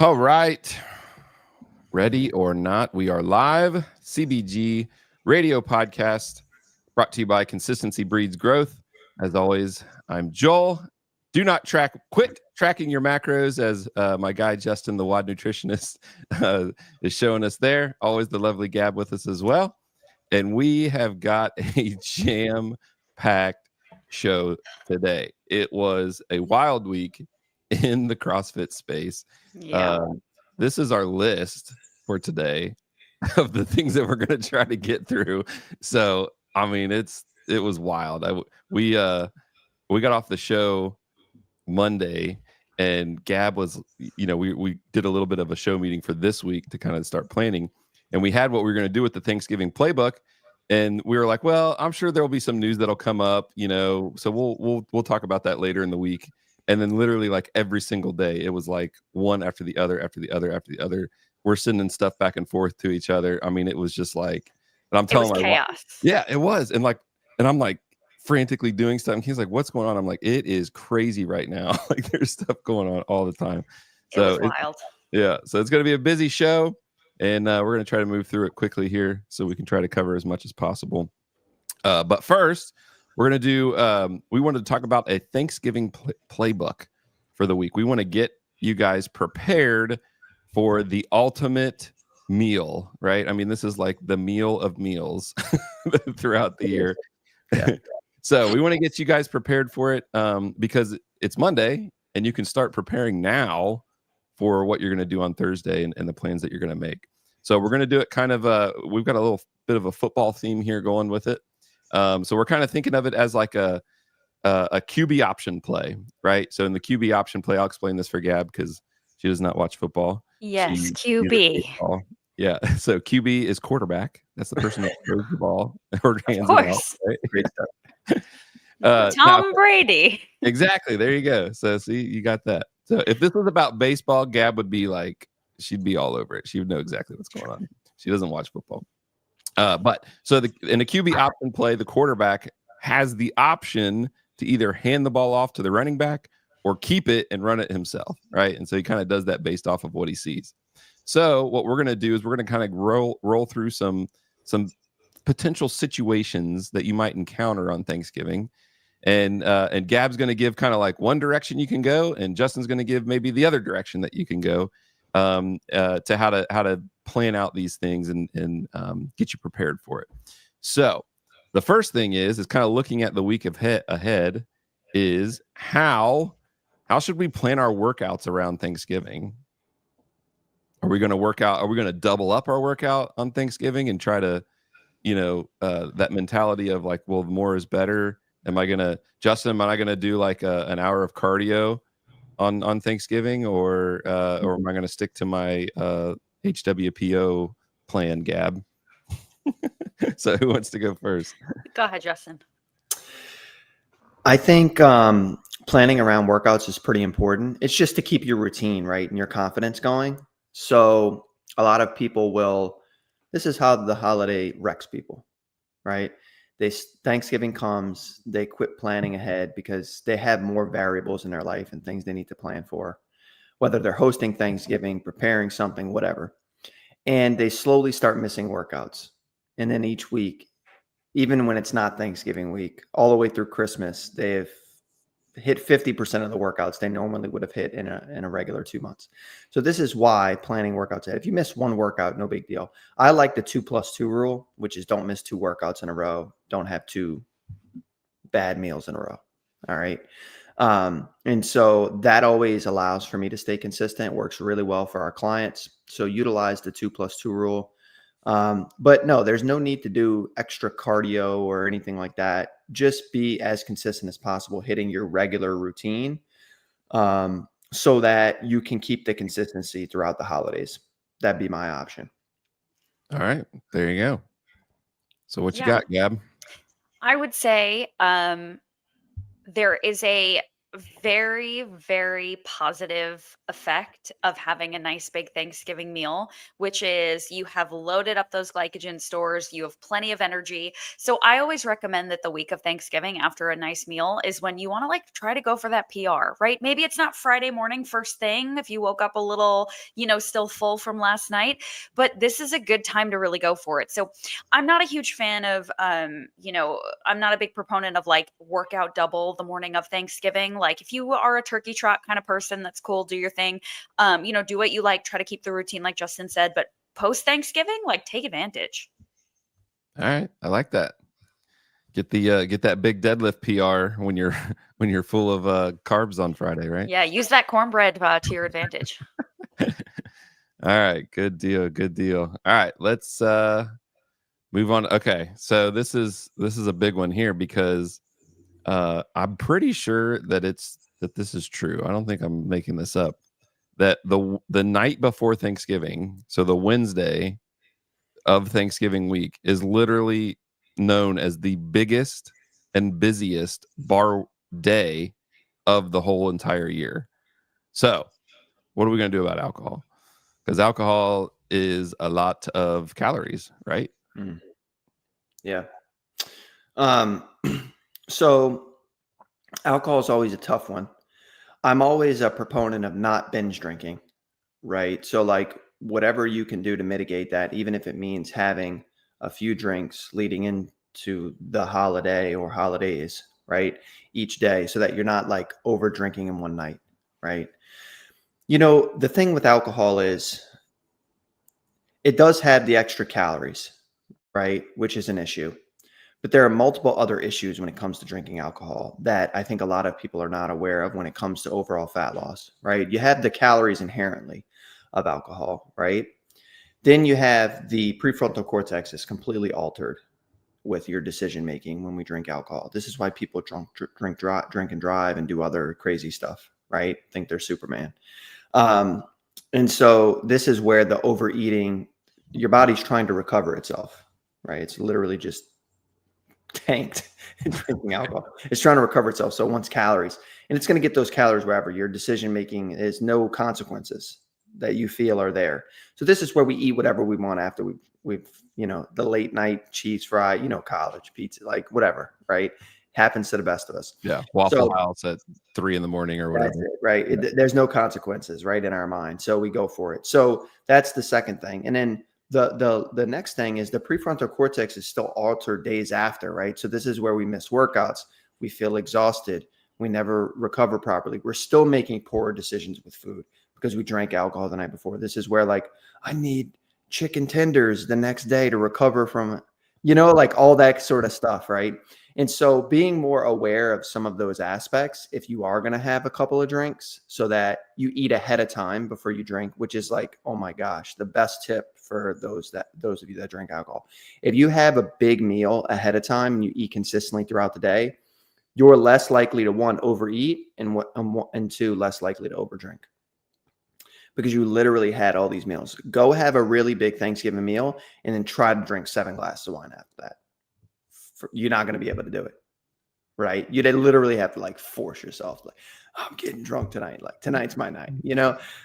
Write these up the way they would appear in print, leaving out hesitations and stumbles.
All right. Ready or not, we are live. CBG radio podcast brought to you by Consistency Breeds Growth. As always, I'm Joel. Do not quit tracking your macros as my guy Justin, the WOD nutritionist, is showing us there. Always the lovely Gab with us as well. And we have got a jam-packed show today. It was a wild week in the CrossFit space. Yeah. This is our list for today of the things that we're going to try to get through. So, I mean, it was wild. We got off the show Monday, and Gab was, we did a little bit of a show meeting for this week to kind of start planning, and we had what we were going to do with the Thanksgiving playbook. And we were like, well, I'm sure there'll be some news that'll come up, so we'll talk about that later in the week. And then literally like every single day, it was like one after the other, after the other, after the other. We're sending stuff back and forth to each other. I mean, it was just like, and I'm telling my wife, chaos. yeah, it was. And I'm like frantically doing stuff. And he's like, what's going on? I'm like, it is crazy right now. Like there's stuff going on all the time. So it was wild. Yeah. So it's going to be a busy show. And we're going to try to move through it quickly here so we can try to cover as much as possible. But first, we're going to do, we wanted to talk about a Thanksgiving playbook for the week. We want to get you guys prepared for the ultimate meal, right? I mean, this is like the meal of meals throughout the year. Yeah. So we want to get you guys prepared for it because it's Monday and you can start preparing now for what you're going to do on Thursday and the plans that you're going to make. So we're going to do it kind of, we've got a little bit of a football theme here going with it. So we're kind of thinking of it as like a QB option play, right? So in the QB option play, I'll explain this for Gab because she does not watch football. Yes, QB. Yeah. So QB is quarterback. That's the person that throws the ball or hands it off. Right? Great stuff. Tom Brady. Exactly. There you go. So see, you got that. So if this was about baseball, Gab would be like, she'd be all over it. She would know exactly what's going on. She doesn't watch football. But so in a QB option play, the quarterback has the option to either hand the ball off to the running back or keep it and run it himself, right? And so he kind of does that based off of what he sees. So what we're going to do is we're going to kind of roll through some potential situations that you might encounter on Thanksgiving. And Gab's going to give kind of like one direction you can go, and Justin's going to give maybe the other direction that you can go to how to plan out these things and get you prepared for it. So the first thing is kind of looking at the week ahead is how should we plan our workouts around Thanksgiving? Are we going to work out? Are we going to double up our workout on Thanksgiving and try to, that mentality of like, well, more is better? Justin, am I going to do like an hour of cardio on Thanksgiving or am I going to stick to my HWPO plan, Gab? So who wants to go first? Go ahead, Justin. I think planning around workouts is pretty important. It's just to keep your routine, right, and your confidence going. So a lot of people this is how the holiday wrecks people, right? Thanksgiving comes, they quit planning ahead because they have more variables in their life and things they need to plan for, whether they're hosting Thanksgiving, preparing something, whatever. And they slowly start missing workouts. And then each week, even when it's not Thanksgiving week, all the way through Christmas, they've hit 50% of the workouts they normally would have hit in a regular 2 months. So this is why planning workouts ahead. If you miss one workout, no big deal. I like the 2+2 rule, which is don't miss 2 workouts in a row. Don't have 2 bad meals in a row. All right. And so that always allows for me to stay consistent. It works really well for our clients. So utilize the 2+2 rule. But no, there's no need to do extra cardio or anything like that. Just be as consistent as possible, hitting your regular routine, so that you can keep the consistency throughout the holidays. That'd be my option. All right, there you go. So what you got, Gab? I would say there is a very, very positive effect of having a nice big Thanksgiving meal, which is you have loaded up those glycogen stores, you have plenty of energy. So I always recommend that the week of Thanksgiving after a nice meal is when you want to like try to go for that PR, right? Maybe it's not Friday morning first thing if you woke up a little, still full from last night, but this is a good time to really go for it. So I'm not a huge fan of I'm not a big proponent of like workout double the morning of Thanksgiving. Like if you are a turkey trot kind of person, that's cool. Do your thing. Do what you like. Try to keep the routine, like Justin said. But post Thanksgiving, like take advantage. All right, I like that. Get that big deadlift PR when you're when you're full of carbs on Friday, right? Yeah, use that cornbread to your advantage. All right, good deal, good deal. All right, let's move on. Okay, so this is a big one here because I'm pretty sure that this is true. I don't think I'm making this up. That the night before Thanksgiving, so the Wednesday of Thanksgiving week, is literally known as the biggest and busiest bar day of the whole entire year. So, what are we going to do about alcohol? Because alcohol is a lot of calories, right? Mm. Yeah. So alcohol is always a tough one. I'm always a proponent of not binge drinking, right? So like whatever you can do to mitigate that, even if it means having a few drinks leading into the holiday or holidays, right? Each day, so that you're not like over drinking in one night, right? The thing with alcohol is it does have the extra calories, right? Which is an issue. But there are multiple other issues when it comes to drinking alcohol that I think a lot of people are not aware of when it comes to overall fat loss, right? You have the calories inherently of alcohol, right? Then you have the prefrontal cortex is completely altered with your decision making when we drink alcohol. This is why people drink and drive and do other crazy stuff, right? Think they're Superman. And so this is where the overeating, your body's trying to recover itself, right? It's literally just tanked in drinking alcohol. It's trying to recover itself. So it wants calories, and it's going to get those calories wherever. Your decision making is no consequences that you feel are there. So this is where we eat whatever we want after we've the late night cheese fry, college pizza, like whatever, right? Happens to the best of us. Yeah, Waffle House at 3 a.m. or whatever. That's it, right? Yeah. There's no consequences, right, in our mind. So we go for it. So that's the second thing, and then the next thing is the prefrontal cortex is still altered days after, right? So this is where we miss workouts. We feel exhausted. We never recover properly. We're still making poor decisions with food because we drank alcohol the night before. This is where like I need chicken tenders the next day to recover from, like all that sort of stuff, right? And so being more aware of some of those aspects, if you are going to have a couple of drinks, so that you eat ahead of time before you drink, which is like, oh my gosh, the best tip for those of you that drink alcohol. If you have a big meal ahead of time and you eat consistently throughout the day, you're less likely to one, overeat, and two, less likely to overdrink. Because you literally had all these meals. Go have a really big Thanksgiving meal and then try to drink 7 glasses of wine after that. You're not going to be able to do it, right? You'd literally have to like force yourself, like, I'm getting drunk tonight. Like tonight's my night,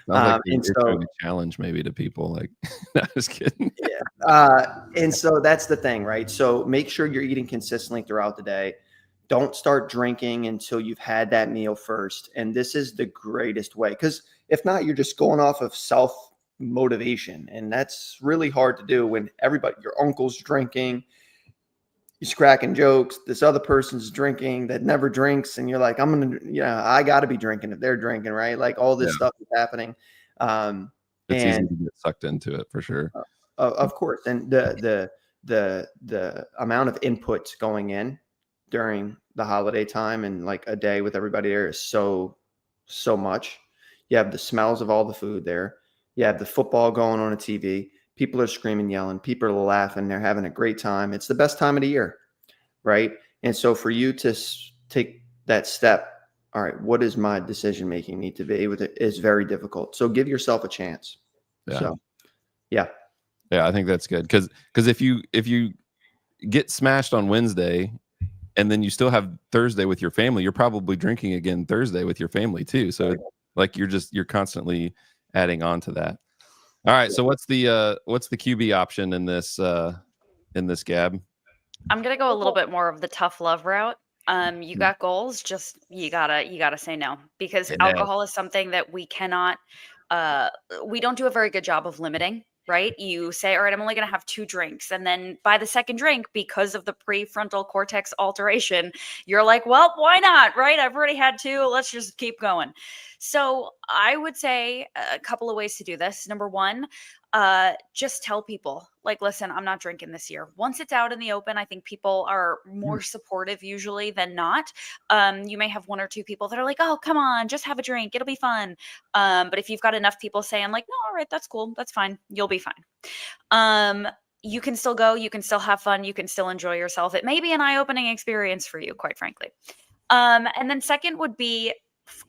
Like and so a challenge maybe to people. Like, no, just kidding. Yeah. And so that's the thing, right? So make sure you're eating consistently throughout the day. Don't start drinking until you've had that meal first. And this is the greatest way, because if not, you're just going off of self motivation, and that's really hard to do when your uncle's drinking. He's cracking jokes. This other person's drinking that never drinks. And you're like, I got to be drinking if they're drinking, right? Like all this stuff is happening. It's easy to get sucked into it for sure. Of course. And the amount of input going in during the holiday time and like a day with everybody there is so much. You have the smells of all the food there. You have the football going on TV. People are screaming, yelling. People are laughing. They're having a great time. It's the best time of the year, right? And so for you to take that step, all right, what does my decision making need to be with it is very difficult. So give yourself a chance. Yeah. So, yeah, I think that's good because if you get smashed on Wednesday and then you still have Thursday with your family. You're probably drinking again Thursday with your family too. So like you're constantly adding on to that. All right. So what's the QB option in this Gab? I'm gonna go a little bit more of the tough love route. You got goals, just you gotta say no, because Yeah. alcohol is something that we don't do a very good job of limiting, right? You say, all right, I'm only gonna have 2 drinks, and then by the second drink, because of the prefrontal cortex alteration, you're like, well, why not, right? I've already had 2, let's just keep going. So I would say a couple of ways to do this. Number one, just tell people, like, listen, I'm not drinking this year. Once it's out in the open, I think people are more supportive usually than not. You may have 1 or 2 people that are like, oh, come on, just have a drink, it'll be fun. But if you've got enough people saying like, no, all right, that's cool, that's fine, you'll be fine. You can still go, you can still have fun, you can still enjoy yourself. It may be an eye-opening experience for you, quite frankly. And then second would be,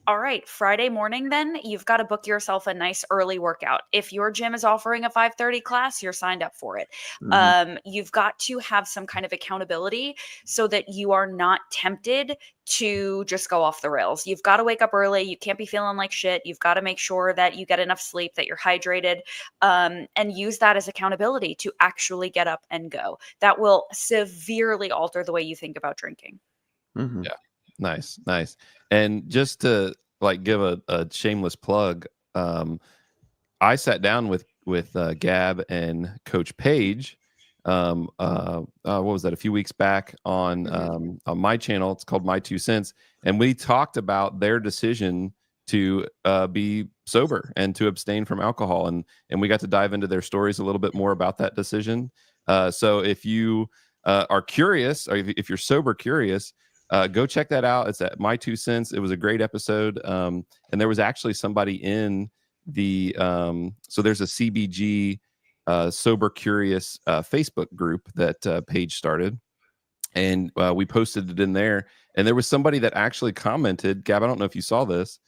all right, Friday morning, then you've got to book yourself a nice early workout. If your gym is offering a 5:30 class, you're signed up for it. You've got to have some kind of accountability so that you are not tempted to just go off the rails. You've got to wake up early. You can't be feeling like shit. You've got to make sure that you get enough sleep, that you're hydrated, and use that as accountability to actually get up and go. That will severely alter the way you think about drinking. Yeah. Nice. And just to like give a shameless plug, I sat down with Gab and Coach Page. What was that? A few weeks back on my channel. It's called My 2 Cents, and we talked about their decision to be sober and to abstain from alcohol, and we got to dive into their stories a little bit more about that decision. So if you are curious, or if you're sober curious, go check that out. It's at My 2 Cents. It was a great episode. And there was actually somebody in the so there's a CBG Sober Curious Facebook group that Paige started. And we posted it in there. And there was somebody that actually commented, Gab, I don't know if you saw this.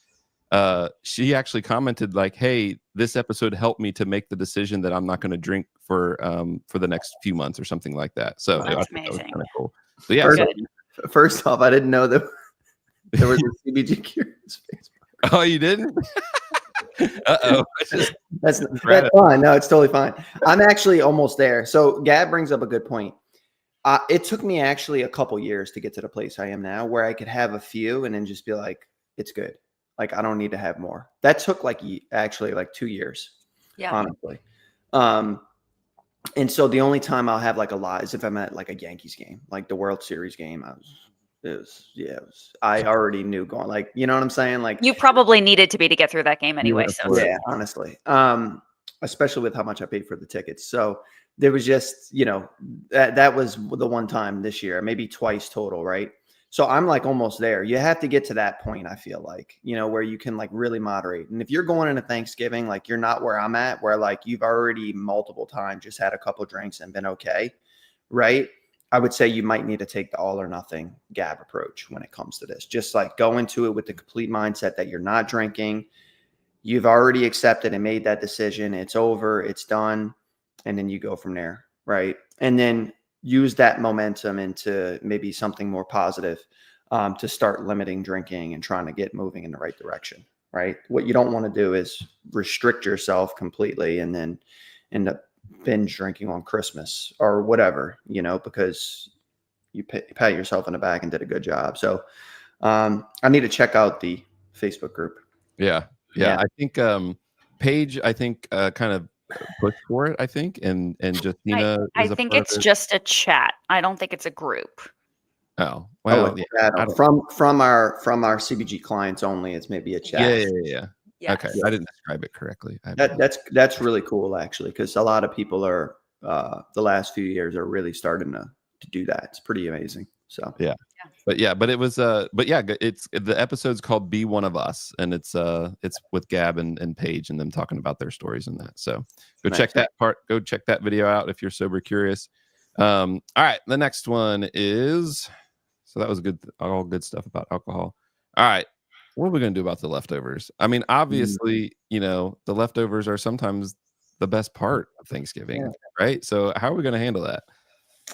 She actually commented like, hey, this episode helped me to make the decision that I'm not going to drink for the next few months or something like that. So that's amazing. That was kind of cool. So yeah, first off, I didn't know that there was a CBG Curious Facebook. Oh, you didn't? Uh-oh. That's fine. No, it's totally fine. I'm actually almost there. So Gab brings up a good point. It took me actually a couple years to get to the place I am now, where I could have a few and then just be like, it's good. Like, I don't need to have more. That took actually 2 years. Yeah. Honestly. And so the only time I'll have like a lot is if I'm at like a Yankees game, like the World Series game. I already knew going, like, you know what I'm saying? Like, you probably needed to be to get through that game anyway. So yeah, honestly, especially with how much I paid for the tickets. So there was just, that was the one time this year, maybe twice total. Right. So I'm like almost there. You have to get to that point, I feel like, where you can like really moderate. And if you're going into Thanksgiving, like you're not where I'm at, where like you've already multiple times just had a couple drinks and been okay, right? I would say you might need to take the all or nothing Gab approach when it comes to this. Just like go into it with the complete mindset that you're not drinking. You've already accepted and made that decision. It's over, it's done. And then you go from there, right? And then use that momentum into maybe something more positive to start limiting drinking and trying to get moving in the right direction, right? What you don't want to do is restrict yourself completely and then end up binge drinking on Christmas or whatever, because you pat yourself in the back and did a good job. So I need to check out the Facebook group. Yeah. I think Paige, kind of push for it, I think, and Justina. I think it's just a chat. I don't think it's a group. Oh well, from our CBG clients only. It's maybe a chat. Yeah. Yes. Okay, I didn't describe it correctly. That's really cool actually, because a lot of people are the last few years are really starting to do that. It's pretty amazing. So yeah. But it was it's the episode's called Be One of Us, and it's with Gab and Paige and them talking about their stories and that. So check that part. Go check that video out if you're sober curious. All right, the next one is, so that was good, all good stuff about alcohol. All right, what are we gonna do about the leftovers? I mean, obviously, the leftovers are sometimes the best part of Thanksgiving, right? So how are we gonna handle that?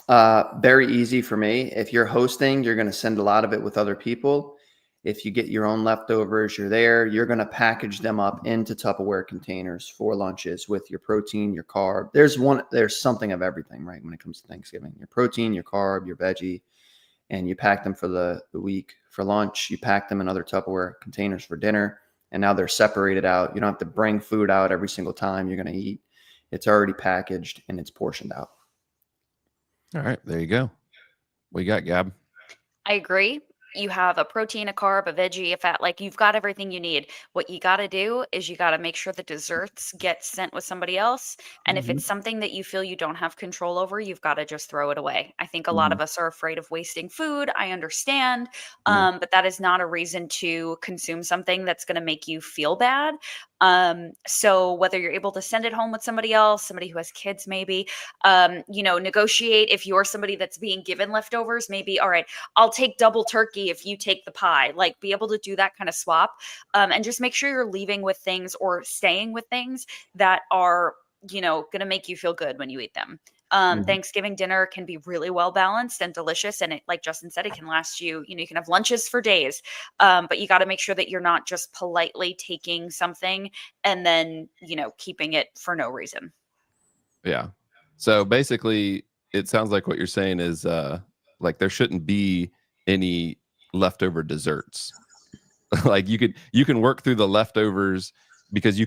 Very easy for me. If you're hosting, you're going to send a lot of it with other people. If you get your own leftovers, you're going to package them up into Tupperware containers for lunches with your protein, your carb. There's something of everything, right? When it comes to Thanksgiving, your protein, your carb, your veggie, and you pack them for the week. For lunch, you pack them in other Tupperware containers for dinner. And now they're separated out. You don't have to bring food out every single time you're going to eat. It's already packaged and it's portioned out. All right, there you go. What you got, Gab? I agree. You have a protein, a carb, a veggie, a fat, like you've got everything you need. What you got to do is you got to make sure the desserts get sent with somebody else. And if it's something that you feel you don't have control over, you've got to just throw it away. I think a lot of us are afraid of wasting food. I understand. But that is not a reason to consume something that's going to make you feel bad. So whether you're able to send it home with somebody else, somebody who has kids, maybe, negotiate. If you're somebody that's being given leftovers, maybe, all right, I'll take double turkey if you take the pie, like be able to do that kind of swap. And just make sure you're leaving with things or staying with things that are, going to make you feel good when you eat them. Thanksgiving dinner can be really well balanced and delicious. And it, like Justin said, it can last you, you can have lunches for days. But you got to make sure that you're not just politely taking something and then, keeping it for no reason. Yeah. So basically, it sounds like what you're saying is like there shouldn't be any leftover desserts. Like you can work through the leftovers because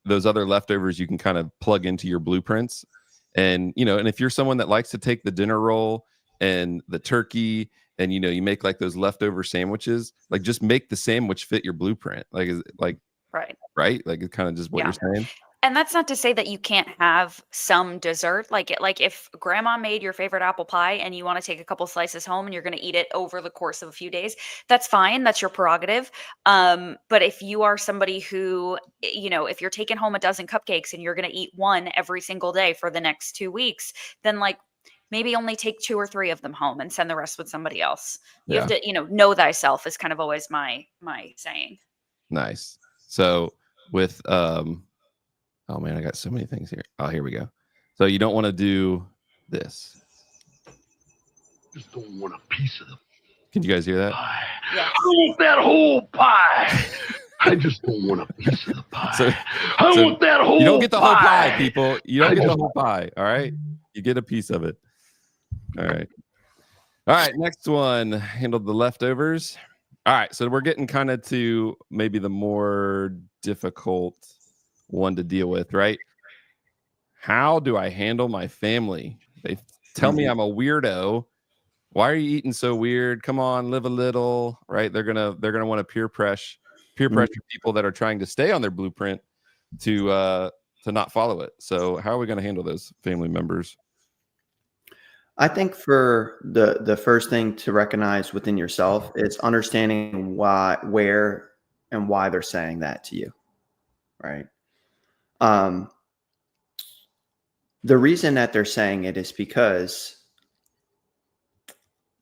those other leftovers you can kind of plug into your blueprints. And and if you're someone that likes to take the dinner roll and the turkey and you make like those leftover sandwiches, like just make the sandwich fit your blueprint. Like right? Like it's kind of just what you're saying. And that's not to say that you can't have some dessert. Like if grandma made your favorite apple pie and you want to take a couple slices home and you're going to eat it over the course of a few days, that's fine. That's your prerogative. But if you are somebody who, if you're taking home a dozen cupcakes and you're going to eat one every single day for the next 2 weeks, then like maybe only take 2 or 3 of them home and send the rest with somebody else. You have to, know thyself is kind of always my saying. Nice. So with oh man, I got so many things here. Oh, here we go. So you don't want to do this. Just don't want a piece of the Can you guys hear that? pie. Yeah. I want that whole pie. I just don't want a piece of the pie. I want that whole pie. You don't get the whole pie, people. You don't get the whole pie. All right. You get a piece of it. All right. All right. Next one. Handled the leftovers. All right. So we're getting kind of to maybe the more difficult one to deal with, right? How do I handle my family? They tell me I'm a weirdo. Why are you eating so weird? Come on, live a little, right? They're gonna want to peer pressure people that are trying to stay on their blueprint to not follow it. So how are we going to handle those family members? I think for the first thing to recognize within yourself is understanding where and why they're saying that to you, right? The reason that they're saying it is because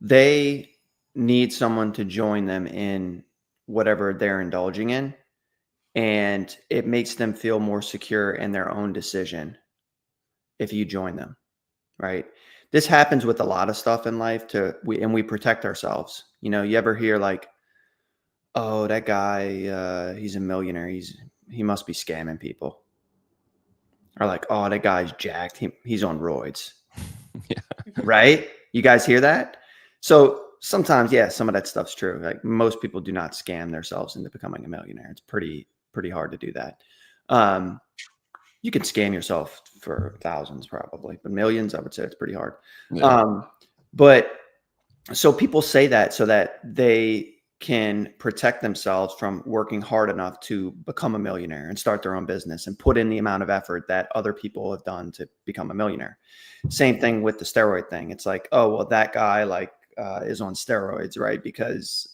they need someone to join them in whatever they're indulging in, and it makes them feel more secure in their own decision if you join them, right? This happens with a lot of stuff in life we protect ourselves. You ever hear like, oh, that guy, he's a millionaire. He must be scamming people. Or like, oh, that guy's jacked. He's on roids. Yeah. Right? You guys hear that? So sometimes, yeah, some of that stuff's true. Like most people do not scam themselves into becoming a millionaire. It's pretty hard to do that. You can scam yourself for thousands probably, but millions, I would say it's pretty hard. Yeah. But so people say that so that they can protect themselves from working hard enough to become a millionaire and start their own business and put in the amount of effort that other people have done to become a millionaire. Same thing with the steroid thing. It's like, oh, well, that guy is on steroids, right? Because,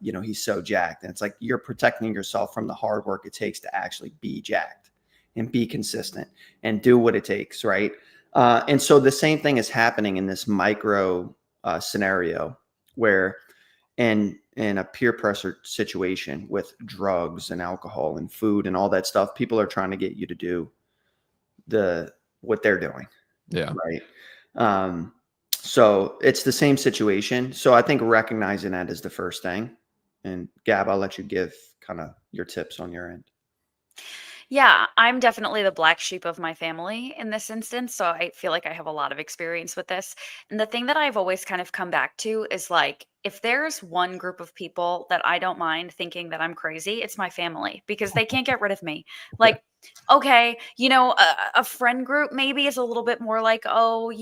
he's so jacked. And it's like, you're protecting yourself from the hard work it takes to actually be jacked and be consistent and do what it takes, right? And so the same thing is happening in this micro scenario where in a peer pressure situation with drugs and alcohol and food and all that stuff, people are trying to get you to do what they're doing. Yeah. Right. So it's the same situation. So I think recognizing that is the first thing. And Gab, I'll let you give kind of your tips on your end. Yeah, I'm definitely the black sheep of my family in this instance. So I feel like I have a lot of experience with this. And the thing that I've always kind of come back to is like, if there's one group of people that I don't mind thinking that I'm crazy, it's my family because they can't get rid of me. Like, okay, a friend group maybe is a little bit more like, oh,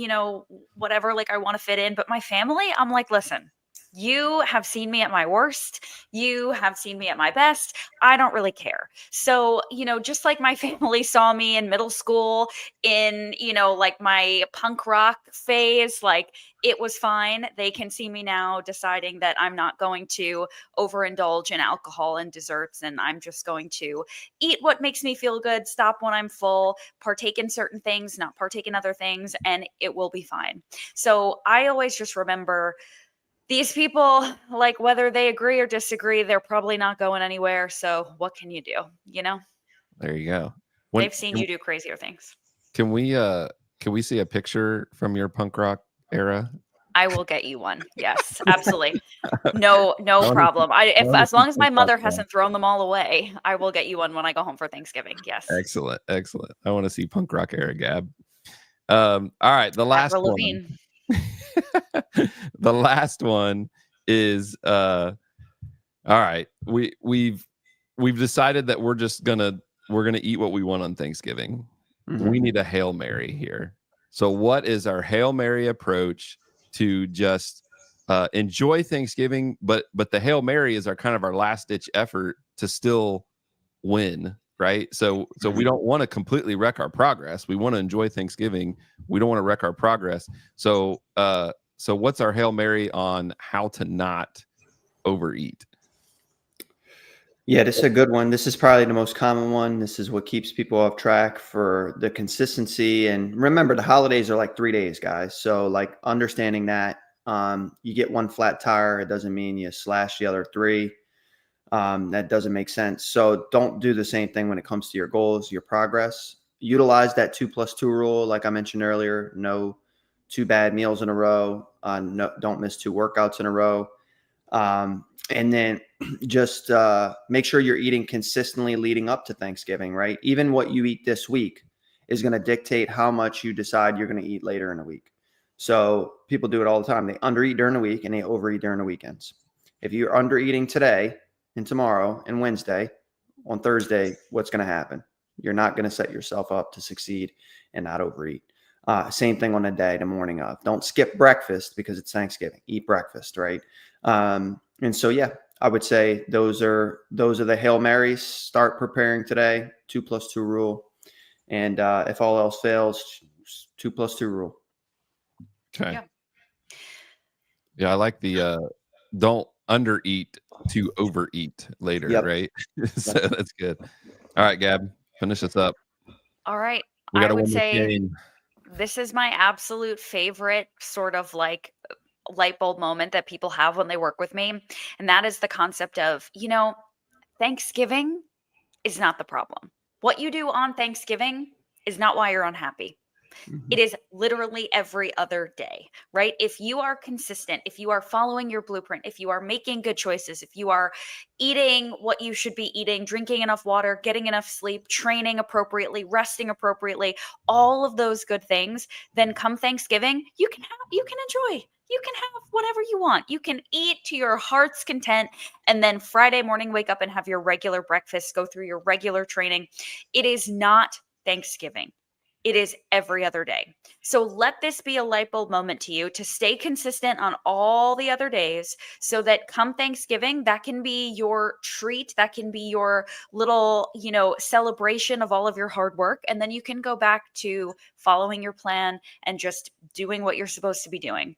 whatever, like I want to fit in. But my family, I'm like, listen, you have seen me at my worst. You have seen me at my best. I don't really care. So, just like my family saw me in middle school in, like my punk rock phase, like it was fine. They can see me now deciding that I'm not going to overindulge in alcohol and desserts and I'm just going to eat what makes me feel good, stop when I'm full, partake in certain things, not partake in other things, and it will be fine. So I always just remember these people, like whether they agree or disagree, they're probably not going anywhere. So what can you do? There you go. When They've seen you do crazier things. can we see a picture from your punk rock era? I will get you one. Yes, absolutely. No I wanna problem. If wanna as see long as my punk rock mother era. hasn't thrown them all away, I will get you one when I go home for Thanksgiving. Yes. Excellent, excellent. I want to see punk rock era Gab. All right, the last Avril one. Lavigne. The last one is all right. We've decided that we're gonna eat what we want on Thanksgiving. Mhm. We need a Hail Mary here. So what is our Hail Mary approach to just enjoy Thanksgiving? But the Hail Mary is our kind of our last ditch effort to still win, right? So we don't want to completely wreck our progress. We want to enjoy Thanksgiving. We don't want to wreck our progress. So what's our Hail Mary on how to not overeat? Yeah, this is a good one. This is probably the most common one. This is what keeps people off track for the consistency. And remember, the holidays are like 3 days, guys. So, like, understanding that you get one flat tire, it doesn't mean you slash the other three. That doesn't make sense. So, don't do the same thing when it comes to your goals, your progress. Utilize that 2+2 rule, like I mentioned earlier. No 2 bad meals in a row. No, don't miss 2 workouts in a row. And then just make sure you're eating consistently leading up to Thanksgiving, right? Even what you eat this week is going to dictate how much you decide you're going to eat later in the week. So people do it all the time. They undereat during the week and they overeat during the weekends. If you're undereating today and tomorrow and Wednesday, on Thursday, what's going to happen? You're not going to set yourself up to succeed and not overeat. Same thing on the morning of. Don't skip breakfast because it's Thanksgiving. Eat breakfast, right? And so, yeah, I would say those are the Hail Marys. Start preparing today. 2+2 rule, and if all else fails, 2+2 rule. Okay. Yeah, I like the don't undereat to overeat later, Yep. right? So that's good. All right, Gab, finish this up. All right. We got I to would win this say game. this is my absolute favorite sort of like light bulb moment that people have when they work with me. And that is the concept of, Thanksgiving is not the problem. What you do on Thanksgiving is not why you're unhappy. It is literally every other day, right? If you are consistent, if you are following your blueprint, if you are making good choices, if you are eating what you should be eating, drinking enough water, getting enough sleep, training appropriately, resting appropriately, all of those good things, then come Thanksgiving, you can enjoy. You can have whatever you want. You can eat to your heart's content and then Friday morning wake up and have your regular breakfast, go through your regular training. It is not Thanksgiving. It is every other day. So let this be a light bulb moment to you to stay consistent on all the other days so that come Thanksgiving, that can be your treat. That can be your little, celebration of all of your hard work. And then you can go back to following your plan and just doing what you're supposed to be doing.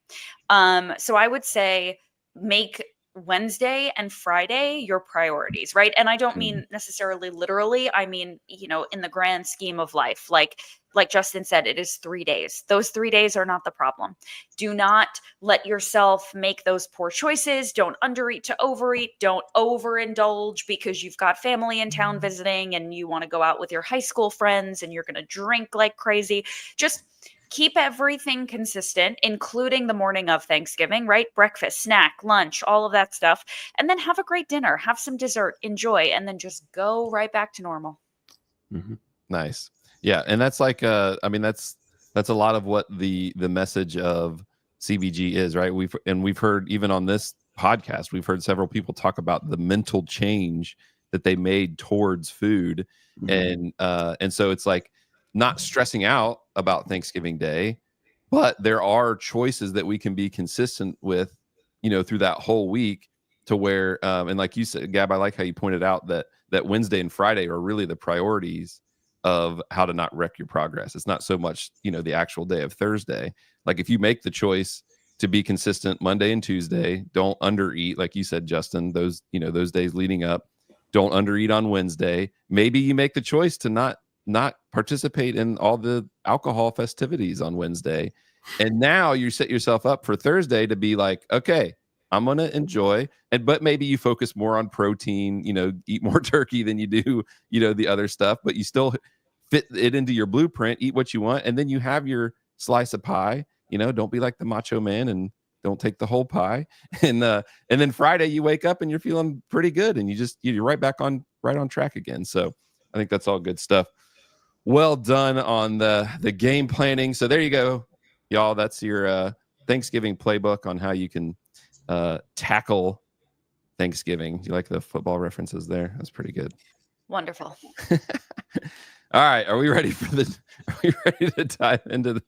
So I would say make Wednesday and Friday your priorities, right? And I don't mean necessarily literally. I mean, in the grand scheme of life, like Justin said, it is 3 days. Those 3 days are not the problem. Do not let yourself make those poor choices. Don't undereat to overeat. Don't overindulge because you've got family in town visiting and you want to go out with your high school friends and you're going to drink like crazy. Just keep everything consistent, including the morning of Thanksgiving, right? Breakfast, snack, lunch, all of that stuff. And then have a great dinner, have some dessert, enjoy, and then just go right back to normal. Mhm. Nice. Yeah. And that's like, I mean, that's a lot of what the message of CBG is, right? We've heard, even on this podcast, we've heard several people talk about the mental change that they made towards food. Mhm. And so it's like not stressing out about Thanksgiving Day, but there are choices that we can be consistent with, through that whole week, to where, and like you said, Gab, I like how you pointed out that Wednesday and Friday are really the priorities of how to not wreck your progress. It's not so much, the actual day of Thursday. Like if you make the choice to be consistent Monday and Tuesday, don't undereat, like you said, Justin, those days leading up, don't undereat on Wednesday. Maybe you make the choice to not participate in all the alcohol festivities on Wednesday. And now you set yourself up for Thursday to be like, okay, I'm going to enjoy, but maybe you focus more on protein, eat more turkey than you do, the other stuff, but you still fit it into your blueprint, eat what you want. And then you have your slice of pie, don't be like the macho man and don't take the whole pie. And then Friday you wake up and you're feeling pretty good and you're right on track again. So I think that's all good stuff. Well done on the game planning. So there you go, y'all. That's your Thanksgiving playbook on how you can tackle Thanksgiving. Do you like the football references there? That's pretty good. Wonderful. All right, are we ready to dive into Do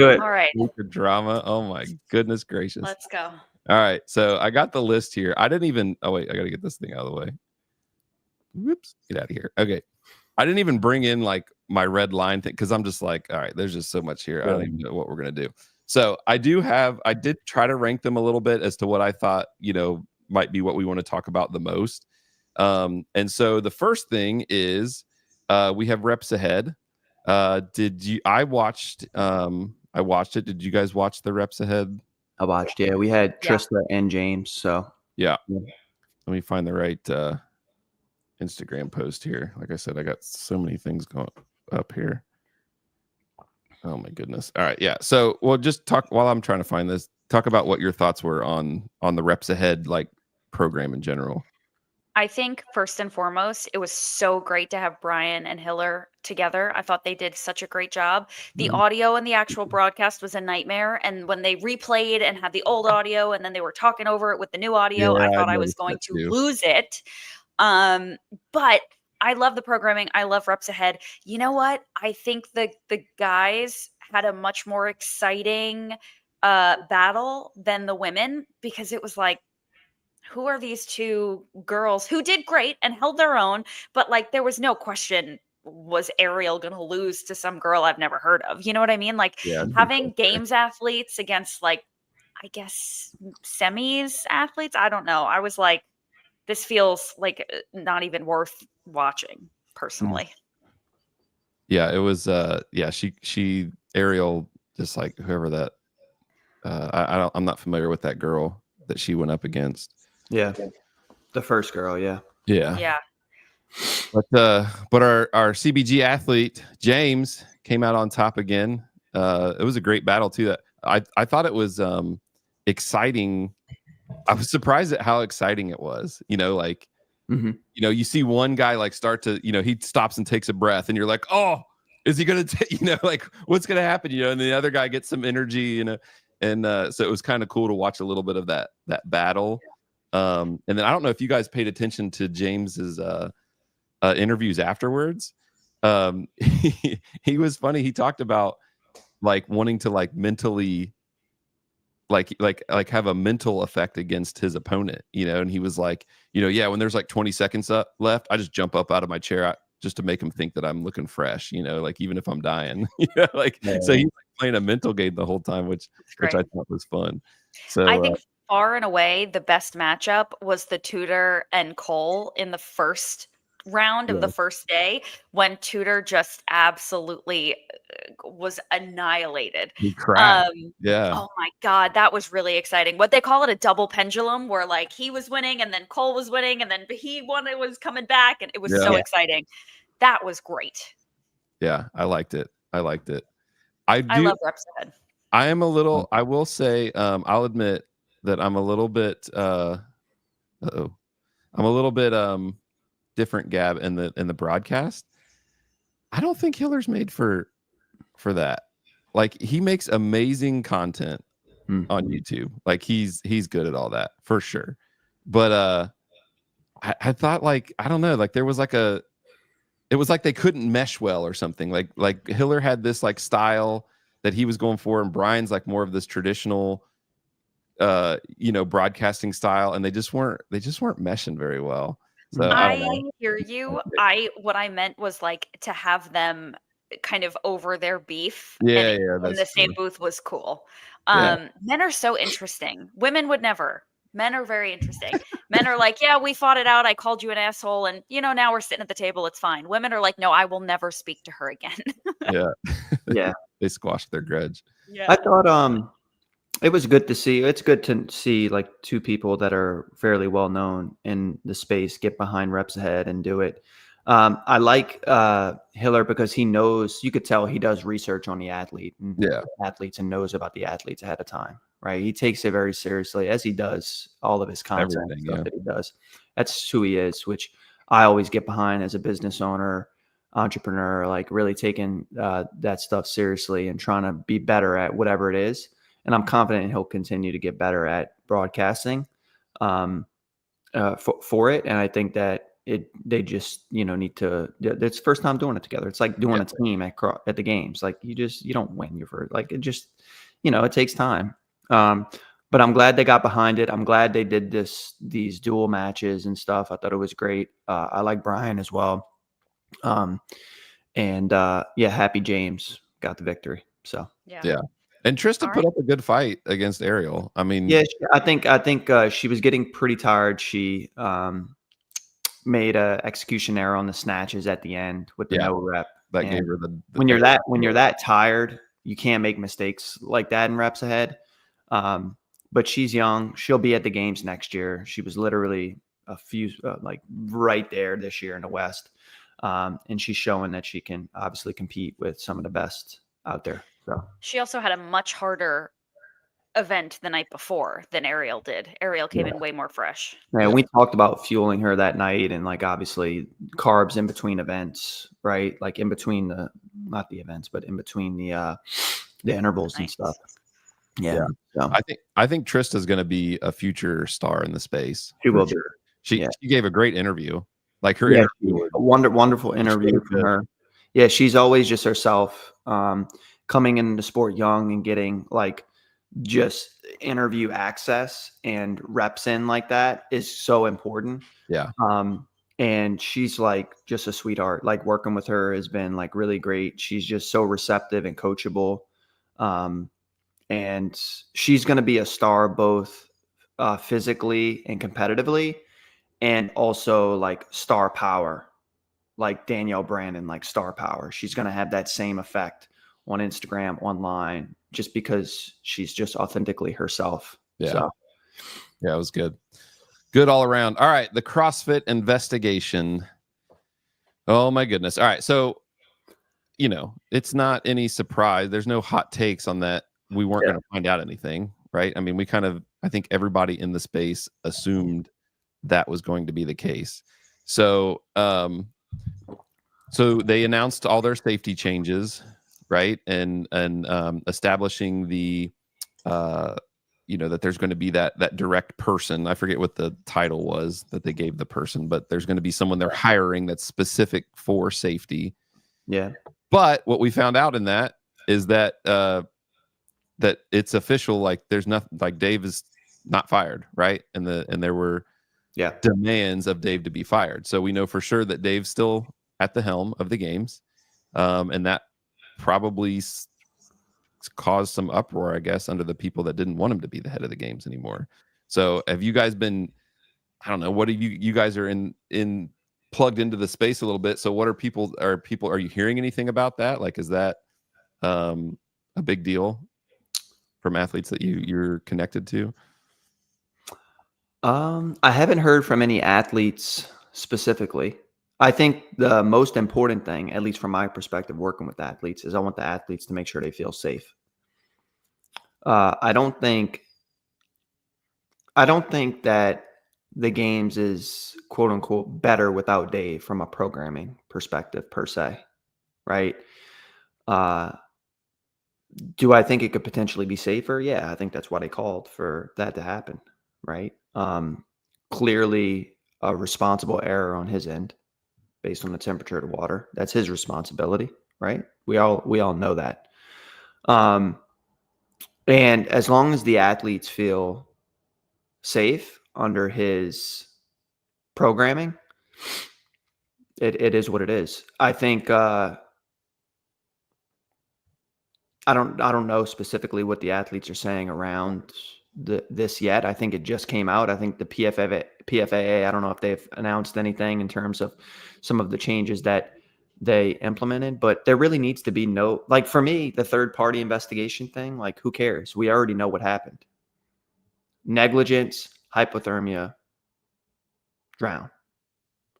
it. All right, drama? Oh my goodness gracious. let's go. All right, so I got the list here. I didn't even, oh wait, I got to get this thing out of the way. Whoops, get out of here. Okay. I didn't even bring in like my red line thing because I'm just like, all right, there's just so much here. I don't even know what we're going to do. So I did try to rank them a little bit as to what I thought, might be what we want to talk about the most. And so the first thing is we have reps ahead. I watched it. Did you guys watch the reps ahead? I watched. Yeah, we had Yeah. Trista and James. So Yeah. Let me find the right Instagram post here. Like I said, I got so many things going up here. Oh my goodness. All right. Yeah. So we'll just talk while I'm trying to find this. Talk about what your thoughts were on the reps ahead, like program in general. I think first and foremost, it was so great to have Brian and Hiller together. I thought they did such a great job. The audio and the actual broadcast was a nightmare. And when they replayed and had the old audio and then they were talking over it with the new audio, Yeah, I thought I I was noticed going that to too. lose it. But I love the programming. I love reps ahead. You know what? I think the guys had a much more exciting battle than the women because it was like, who are these two girls who did great and held their own, but like there was no question, was Ariel going to lose to some girl I've never heard of? You know what I mean? Like Yeah. having games athletes against like, I guess semis athletes. I don't know. I was like, this feels like not even worth watching personally. Yeah, it was she Ariel, just like whoever that I'm not familiar with that girl that she went up against. yeah, the first girl. Yeah. Yeah. But our CBG athlete James came out on top again. It was a great battle too. That I thought it was exciting. I was surprised at how exciting it was. Like you see one guy like start to, he stops and takes a breath, and you're like, oh, is he gonna like what's gonna happen? And the other guy gets some energy, and so it was kind of cool to watch a little bit of that battle. And then I don't know if you guys paid attention to James's interviews afterwards. He was funny. He talked about like wanting to like mentally like have a mental effect against his opponent, and he was like, yeah, when there's like 20 seconds left, I just jump up out of my chair just to make him think that I'm looking fresh, like even if I'm dying. So he's like playing a mental game the whole time, which I thought was fun. So I think far and away the best matchup was the Tudor and Cole in the first round of the first day, when Tudor just absolutely was annihilated. he crashed. Oh my God, that was really exciting. What they call it, a double pendulum, where like he was winning and then Cole was winning and then he won, it was coming back, and it was so exciting. That was great. Yeah, I liked it. I love reps ahead. I am a little. I will say. I'll admit that I'm a little bit. I'm a little bit different, Gab, in the broadcast. I don't think Hiller's made for that. Like, he makes amazing content on YouTube. Like, he's good at all that for sure. But I thought, like, I don't know, like there was like it was like they couldn't mesh well or something. Like Hiller had this like style that he was going for, and Brian's like more of this traditional broadcasting style, and they just weren't meshing very well. So I hear you. What I meant was like to have them kind of over their beef in the same booth was cool. Men are so interesting. Women would never. Men are very interesting. Men are like, yeah, we fought it out. I called you an asshole, and now we're sitting at the table. It's fine. Women are like, no, I will never speak to her again. Yeah. They squashed their grudge. Yeah. I thought it was good to see. It's good to see like two people that are fairly well known in the space get behind reps ahead and do it. I like Hiller because he knows. You could tell he does research on the athletes and knows about the athletes ahead of time. Right, he takes it very seriously, as he does all of his content stuff that he does. That's who he is, which I always get behind as a business owner, entrepreneur, like really taking that stuff seriously and trying to be better at whatever it is. And I'm confident he'll continue to get better at broadcasting for it. And I think that they just need to. It's first time doing it together. It's like doing a team at the games. Like you don't win your first. Like it just it takes time. But I'm glad they got behind it. I'm glad they did these dual matches and stuff. I thought it was great. I like Brian as well. Happy James got the victory. So yeah. And Trista put up a good fight against Ariel. I mean, I think she was getting pretty tired. She made a execution error on the snatches at the end with the no rep. That gave her the when you're that tired, you can't make mistakes like that in reps ahead. But she's young. She'll be at the games next year. She was literally a few like right there this year in the West. And she's showing that she can obviously compete with some of the best out there. So she also had a much harder event the night before than Ariel did. Ariel came in way more fresh. Yeah, we talked about fueling her that night, and like obviously carbs in between events, right? Like in between not the events, but in between the intervals and stuff. Yeah. So. I think Trista's going to be a future star in the space. She will be. She gave a great interview. Like her interview was a wonderful interview from her. Yeah, she's always just herself. Coming into the sport young and getting like just interview access and reps in like that is so important. Yeah. And she's like just a sweetheart. Like working with her has been like really great. She's just so receptive and coachable. And she's going to be a star both physically and competitively, and also like star power, like Danielle Brandon, like star power. She's going to have that same effect on Instagram, online, just because she's just authentically herself. Yeah. So. Yeah, it was good. Good all around. All right. The CrossFit investigation. Oh my goodness. All right. So, it's not any surprise. There's no hot takes on that. We weren't going to find out anything, right? I mean, I think everybody in the space assumed that was going to be the case. So, so they announced all their safety changes, right? And establishing the, that there's going to be that direct person. I forget what the title was that they gave the person, but there's going to be someone they're hiring that's specific for safety. Yeah. But what we found out in that is that that it's official. Like there's nothing, like Dave is not fired, right? And there were demands of Dave to be fired. So we know for sure that Dave's still at the helm of the games, and that probably caused some uproar, I guess, under the people that didn't want him to be the head of the games anymore. So have you guys been? I don't know. What do you guys are in plugged into the space a little bit? So what are you hearing anything about that? Like, is that a big deal from athletes that you're connected to? I haven't heard from any athletes specifically. I think the most important thing, at least from my perspective, working with athletes, is I want the athletes to make sure they feel safe. I don't think that the games is quote unquote better without Dave from a programming perspective per se, right? Uh, do I think it could potentially be safer? Yeah, I think that's why they called for that to happen, right? Clearly a responsible error on his end based on the temperature of the water. That's his responsibility, right? We all know that. And as long as the athletes feel safe under his programming, it is what it is. I think I don't know specifically what the athletes are saying around this yet. I think it just came out. I think the PFAA, I don't know if they've announced anything in terms of some of the changes that they implemented, but there really needs to be no, like for me, the third party investigation thing, like who cares? We already know what happened. Negligence, hypothermia, drown.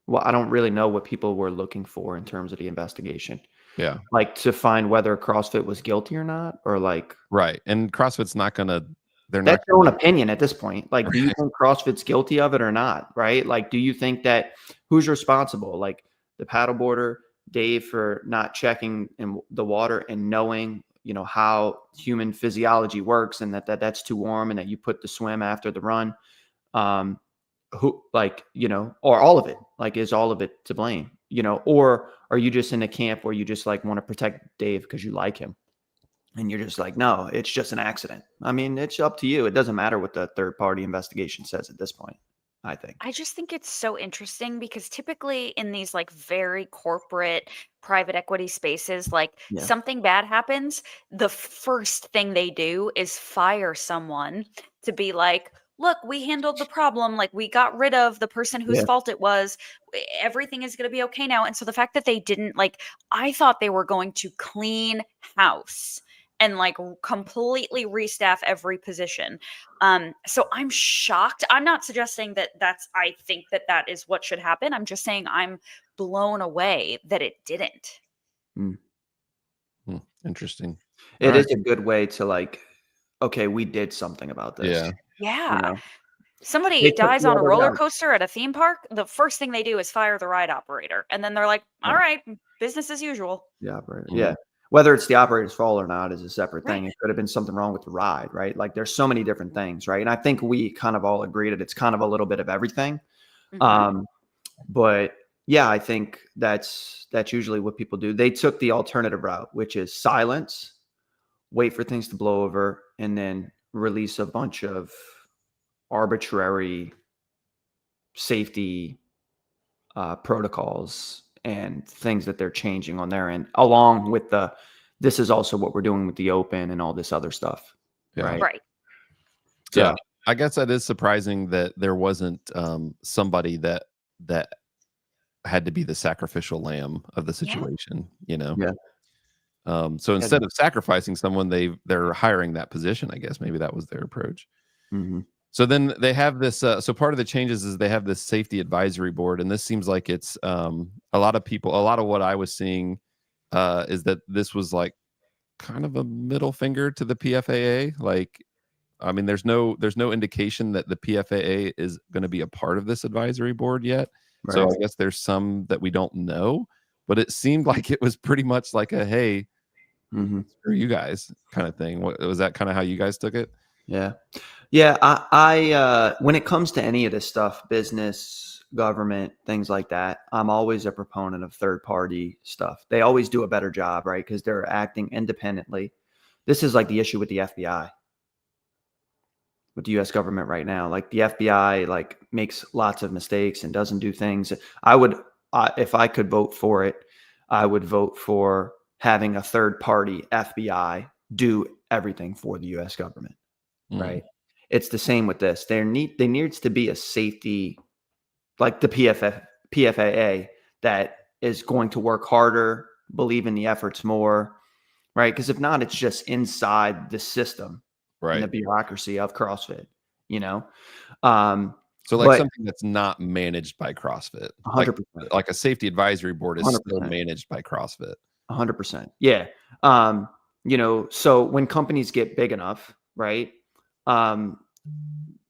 Well, I don't really know what people were looking for in terms of the investigation. Yeah. Like to find whether CrossFit was guilty or not, or like Right. And CrossFit's not gonna they're that's not their own gonna opinion at this point. Like, do you think CrossFit's guilty of it or not? Right? Like, do you think that who's responsible? Like the paddleboarder, Dave, for not checking in the water and knowing, you know, how human physiology works, and that's too warm, and that you put the swim after the run. Who, like, you know, or all of it? Like, is all of it to blame? You know, or are you just in a camp where you just like want to protect Dave because you like him? And you're just like, no, it's just an accident. I mean, it's up to you. It doesn't matter what the third party investigation says at this point, I think. I just think it's so interesting because typically in these like very corporate private equity spaces, like Yeah. something bad happens, the first thing they do is fire someone to be like, look, we handled the problem. Like we got rid of the person whose Yeah. fault it was. Everything is going to be okay now. And so the fact that they didn't, like, I thought they were going to clean house and like completely restaff every position. So I'm shocked. I'm not suggesting that I think that that is what should happen. I'm just saying I'm blown away that it didn't. Mm. Interesting. It All is right. a good way to like, okay, we did something about this. Yeah. Yeah. You know, Somebody they took dies the on a other roller route. coaster at a theme park. The first thing they do is fire the ride operator. And then they're like, all Yeah. right, business as usual. The operator. Mhm. Yeah. Whether it's the operator's fault or not is a separate thing. Right. It could have been something wrong with the ride, right? Like there's so many different things, right? And I think we kind of all agree that it's kind of a little bit of everything. Mhm. But yeah, I think that's usually what people do. They took the alternative route, which is silence, wait for things to blow over, and then release a bunch of arbitrary safety protocols and things that they're changing on their end, along with this is also what we're doing with the open and all this other stuff. Yeah. Right. Right. So, Yeah. I guess that is surprising that there wasn't somebody that had to be the sacrificial lamb of the situation, you know. Yeah. So instead of sacrificing someone, they're hiring that position, I guess. Maybe that was their approach. Mhm. So then they have this. So part of the changes is they have this safety advisory board, and this seems like it's a lot of people. A lot of what I was seeing is that this was like kind of a middle finger to the PFAA. Like, I mean, there's no indication that the PFAA is going to be a part of this advisory board yet. So Right. I guess there's some that we don't know, but it seemed like it was pretty much like a hey, Mhm. screw you guys kind of thing. What was that kind of how you guys took it? Yeah. Yeah. I when it comes to any of this stuff, business, government, things like that, I'm always a proponent of third party stuff. They always do a better job, right? Because they're acting independently. This is like the issue with the FBI, with the US government right now. Like the FBI like makes lots of mistakes and doesn't do things. I would, if I could vote for it, I would vote for having a third party FBI do everything for the US government. Right. It's the same with this. There needs to be a safety, like the PFAA, that is going to work harder, believe in the efforts more, right? Because if not, it's just inside the system and the Right. bureaucracy of CrossFit, you know? Um, So like But something that's not managed by CrossFit, 100%. like a safety advisory board is still 100%. managed by CrossFit. 100%. Yeah. So when companies get big enough, right?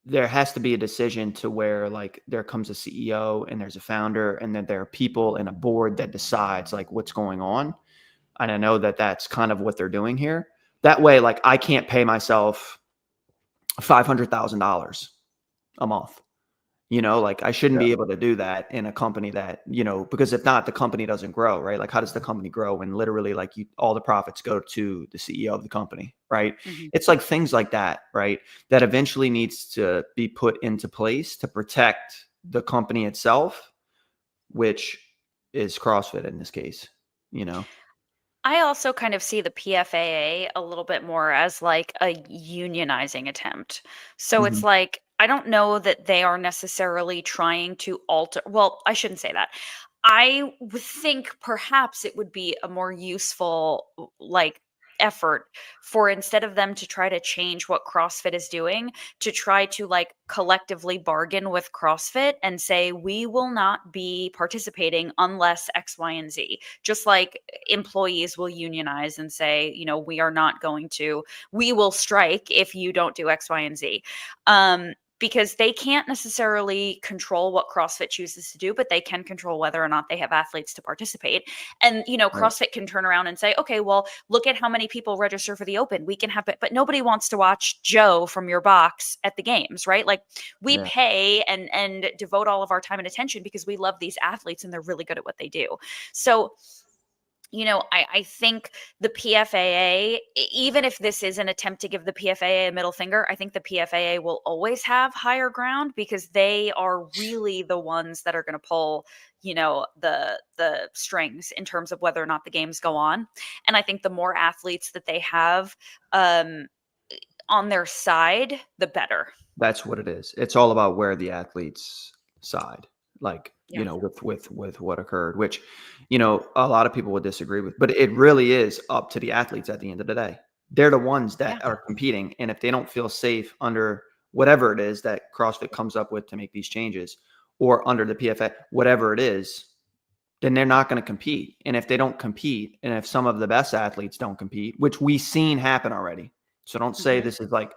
There has to be a decision to where like there comes a CEO and there's a founder, and then there are people in a board that decides like what's going on. And I know that that's kind of what they're doing here. That way, like I can't pay myself $500,000 a month. Like I shouldn't Yeah. be able to do that in a company that, because if not, the company doesn't grow, right? Like how does the company grow when literally like all the profits go to the CEO of the company, right? Mhm. It's like things like that, right? That eventually needs to be put into place to protect the company itself, which is CrossFit in this case, I also kind of see the PFAA a little bit more as like a unionizing attempt. So it's Mhm. like, I don't know that they are necessarily trying to alter, well, I shouldn't say that. I would think perhaps it would be a more useful like effort for, instead of them to try to change what CrossFit is doing, to try to like collectively bargain with CrossFit and say we will not be participating unless X, Y, and Z. Just like employees will unionize and say, we are not going to, we will strike if you don't do X, Y, and Z. Because they can't necessarily control what CrossFit chooses to do, but they can control whether or not they have athletes to participate. And, Right. CrossFit can turn around and say, okay, well, look at how many people register for the Open. We can have it, but nobody wants to watch Joe from your box at the games, right? Like we Yeah. pay and devote all of our time and attention because we love these athletes and they're really good at what they do. So, I think the PFAA, even if this is an attempt to give the PFAA a middle finger, I think the PFAA will always have higher ground because they are really the ones that are going to pull, the strings in terms of whether or not the games go on. And I think the more athletes that they have on their side, the better. That's what it is. It's all about where the athletes side, like, Yeah. with what occurred, which, a lot of people would disagree with, but it really is up to the athletes at the end of the day. They're the ones Yeah. that are competing. And if they don't feel safe under whatever it is that CrossFit comes up with to make these changes, or under the PFA, whatever it is, then they're not going to compete. And if they don't compete, and if some of the best athletes don't compete, which we've seen happen already. So don't say Mhm. this is like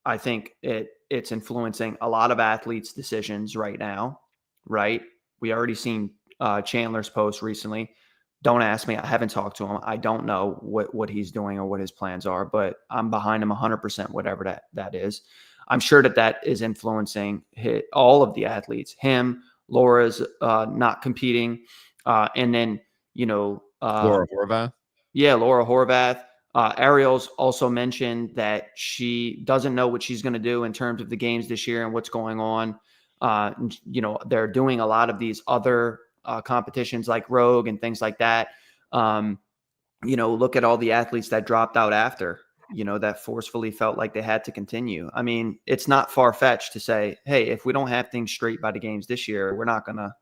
I think it's influencing a lot of athletes' decisions right now, right? We already seen Chandler's post recently. Don't ask me. I haven't talked to him. I don't know what he's doing or what his plans are, but I'm behind him 100%, whatever that is. I'm sure that is influencing all of the athletes, him, Laura's not competing. And then, Laura Horvath. Yeah, Laura Horvath. Ariel's also mentioned that she doesn't know what she's going to do in terms of the games this year and what's going on. They're doing a lot of these other competitions like Rogue and things like that. Look at all the athletes that dropped out after, that forcefully felt like they had to continue. I mean, it's not far-fetched to say, hey, if we don't have things straight by the games this year, we're not gonna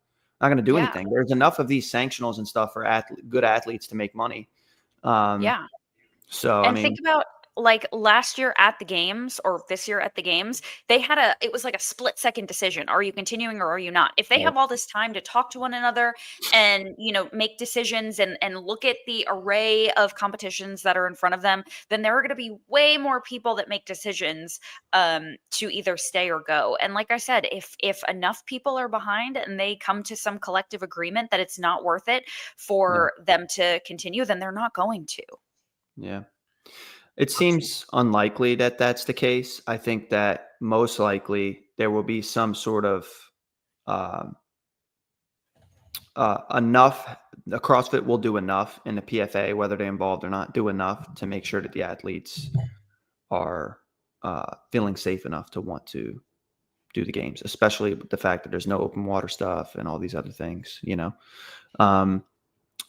do Yeah. anything. There's enough of these sanctionals and stuff for good athletes to make money. Yeah. So, I And mean, think about like last year at the games or this year at the games, it was like a split second decision. Are you continuing or are you not? If they right. have all this time to talk to one another and, make decisions and look at the array of competitions that are in front of them, then there are going to be way more people that make decisions to either stay or go. And like I said, if enough people are behind and they come to some collective agreement that it's not worth it for them to continue, then they're not going to. Yeah. It seems unlikely that that's the case. I think that most likely there will be some sort of um, enough. The CrossFit will do enough in the PFA, whether they're involved or not, do enough to make sure that the athletes are feeling safe enough to want to do the games, especially with the fact that there's no open water stuff and all these other things,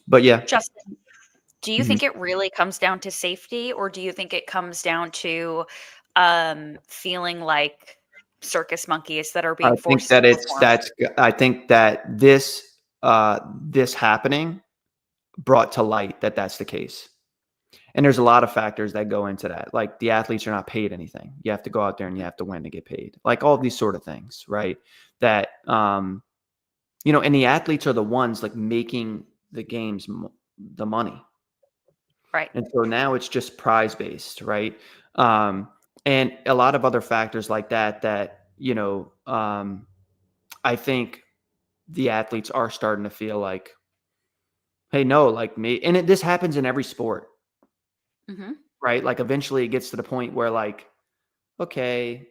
But yeah. Justin, do you Mhm. think it really comes down to safety, or do you think it comes down to feeling like circus monkeys that are I being think forced to that perform? I think that this happening brought to light that that's the case. And there's a lot of factors that go into that. Like the athletes are not paid anything. You have to go out there and you have to win to get paid. Like all these sort of things, right? That, you know, and the athletes are the ones like making the games the money. Right. And so now it's just prize based, right? And a lot of other factors like that, you know, I think the athletes are starting to feel like, hey, no, like me. And this happens in every sport, Mm-hmm. right? Like eventually it gets to the point where like, okay,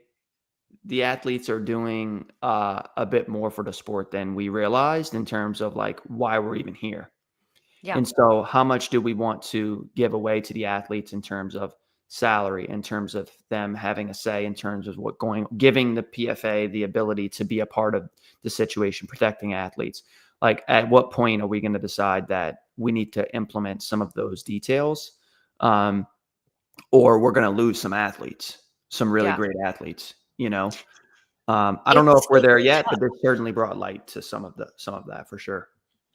the athletes are doing a bit more for the sport than we realized in terms of like why we're even here. Yeah. And so how much do we want to give away to the athletes in terms of salary, in terms of them having a say, in terms of giving the PFA the ability to be a part of the situation, protecting athletes? Like at what point are we going to decide that we need to implement some of those details? Or we're going to lose some athletes, some really great athletes, you know? I don't know if we're there yet, but this certainly brought light to some of that for sure.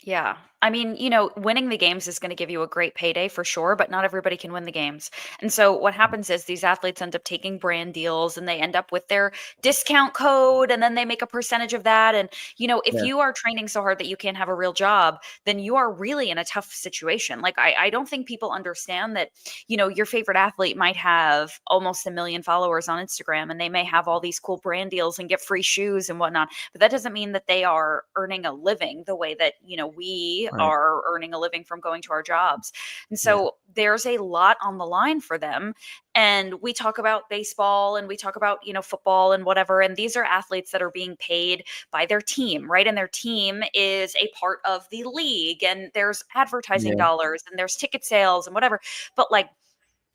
Yeah. I mean, you know, winning the games is going to give you a great payday for sure, but not everybody can win the games. And so what happens is these athletes end up taking brand deals and they end up with their discount code and then they make a percentage of that. And, you know, if Yeah. you are training so hard that you can't have a real job, then you are really in a tough situation. Like, I don't think people understand that, you know, your favorite athlete might have almost 1 million followers on Instagram and they may have all these cool brand deals and get free shoes and whatnot. But that doesn't mean that they are earning a living the way that, you know, we Right. are earning a living from going to our jobs. And so there's a lot on the line for them. And we talk about baseball and we talk about, you know, football and whatever. And these are athletes that are being paid by their team, right? And their team is a part of the league and there's advertising Yeah. dollars and there's ticket sales and whatever. But like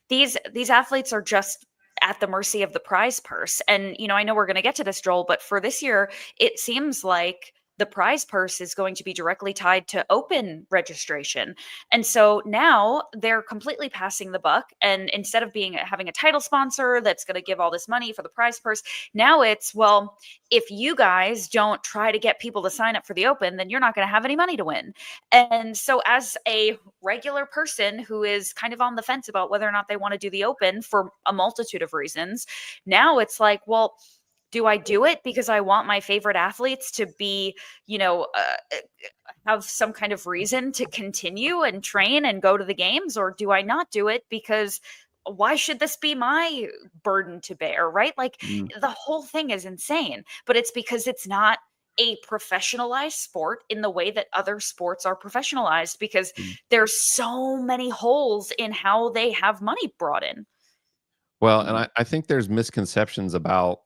these athletes are just at the mercy of the prize purse. And, you know, I know we're going to get to this, Joel, but for this year, it seems like the prize purse is going to be directly tied to open registration. And so now they're completely passing the buck. And instead of having a title sponsor that's going to give all this money for the prize purse, now it's, well, if you guys don't try to get people to sign up for the open, then you're not going to have any money to win. And so as a regular person who is kind of on the fence about whether or not they want to do the open for a multitude of reasons, now it's like, well, do I do it because I want my favorite athletes to be, you know, have some kind of reason to continue and train and go to the games? Or do I not do it because why should this be my burden to bear? Right? Like the whole thing is insane, but it's because it's not a professionalized sport in the way that other sports are professionalized because there's so many holes in how they have money brought in. Well, and I think there's misconceptions about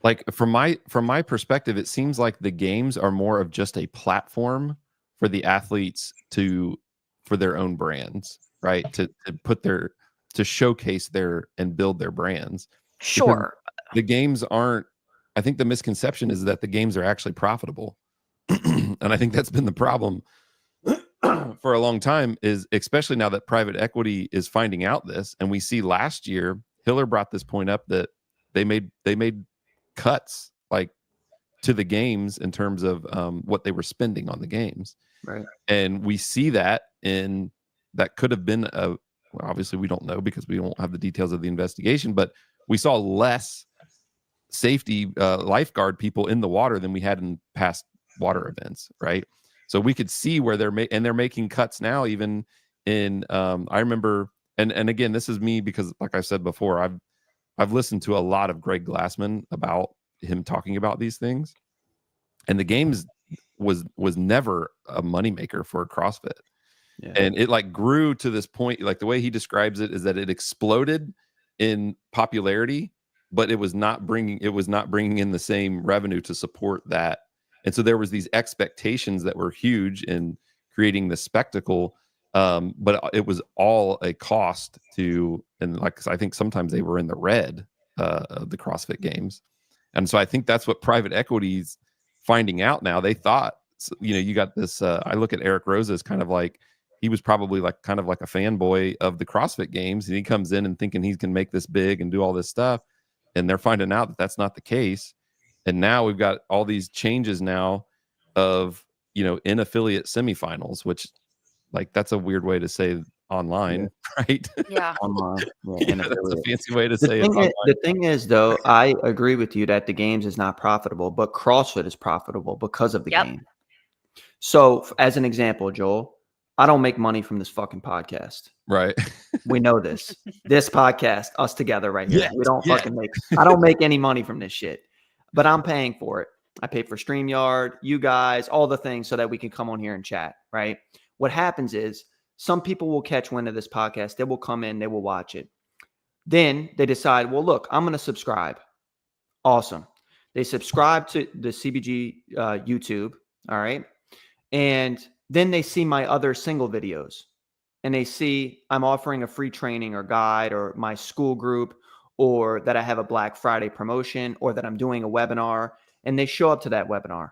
like from my perspective, it seems like the games are more of just a platform for the athletes for their own brands, right? To showcase and build their brands. Sure. The games aren't, I think the misconception is that the games are actually profitable. And I think that's been the problem for a long time, is especially now that private equity is finding out this. And we see last year, Hiller brought this point up that they made cuts like to the games in terms of what they were spending on the games. Right. And we see that that could have been well, obviously we don't know because we don't have the details of the investigation, but we saw less safety lifeguard people in the water than we had in past water events, right? So we could see where they're making cuts now, even in I remember, and again, this is me because like I said before, I've listened to a lot of Greg Glassman about him talking about these things, and the games was never a moneymaker for CrossFit. Yeah. And it like grew to this point, like the way he describes it is that it exploded in popularity, but it was not bringing in the same revenue to support that. And so there was these expectations that were huge in creating the spectacle, but it was all a cost to, and like I think sometimes they were in the red of the CrossFit Games. And so I think that's what private equity's finding out now. They thought, you know, you got this. I look at Eric Rosa as kind of like, he was probably like kind of like a fanboy of the CrossFit Games, and he comes in and thinking he's gonna make this big and do all this stuff, and they're finding out that that's not the case. And now we've got all these changes now of, you know, in affiliate semifinals, which Like that's a weird way to say online, right? Yeah. Online. Yeah, that's a fancy way to The say it thing, online. the thing is, though, I agree with you that the games is not profitable, but CrossFit is profitable because of the Yep. game. So, as an example, Joel, I don't make money from this fucking podcast. Right. We know this. This podcast, us together right here. Yes, We don't yes. fucking make, I don't make any money from this shit, but I'm paying for it. I pay for StreamYard, you guys, all the things so that we can come on here and chat, right? What happens is some people will catch wind of this podcast. They will come in, they will watch it. Then they decide, well, look, I'm going to subscribe. Awesome. They subscribe to the CBG YouTube. All right. And then they see my other single videos and they see I'm offering a free training or guide or my school group or that I have a Black Friday promotion or that I'm doing a webinar, and they show up to that webinar.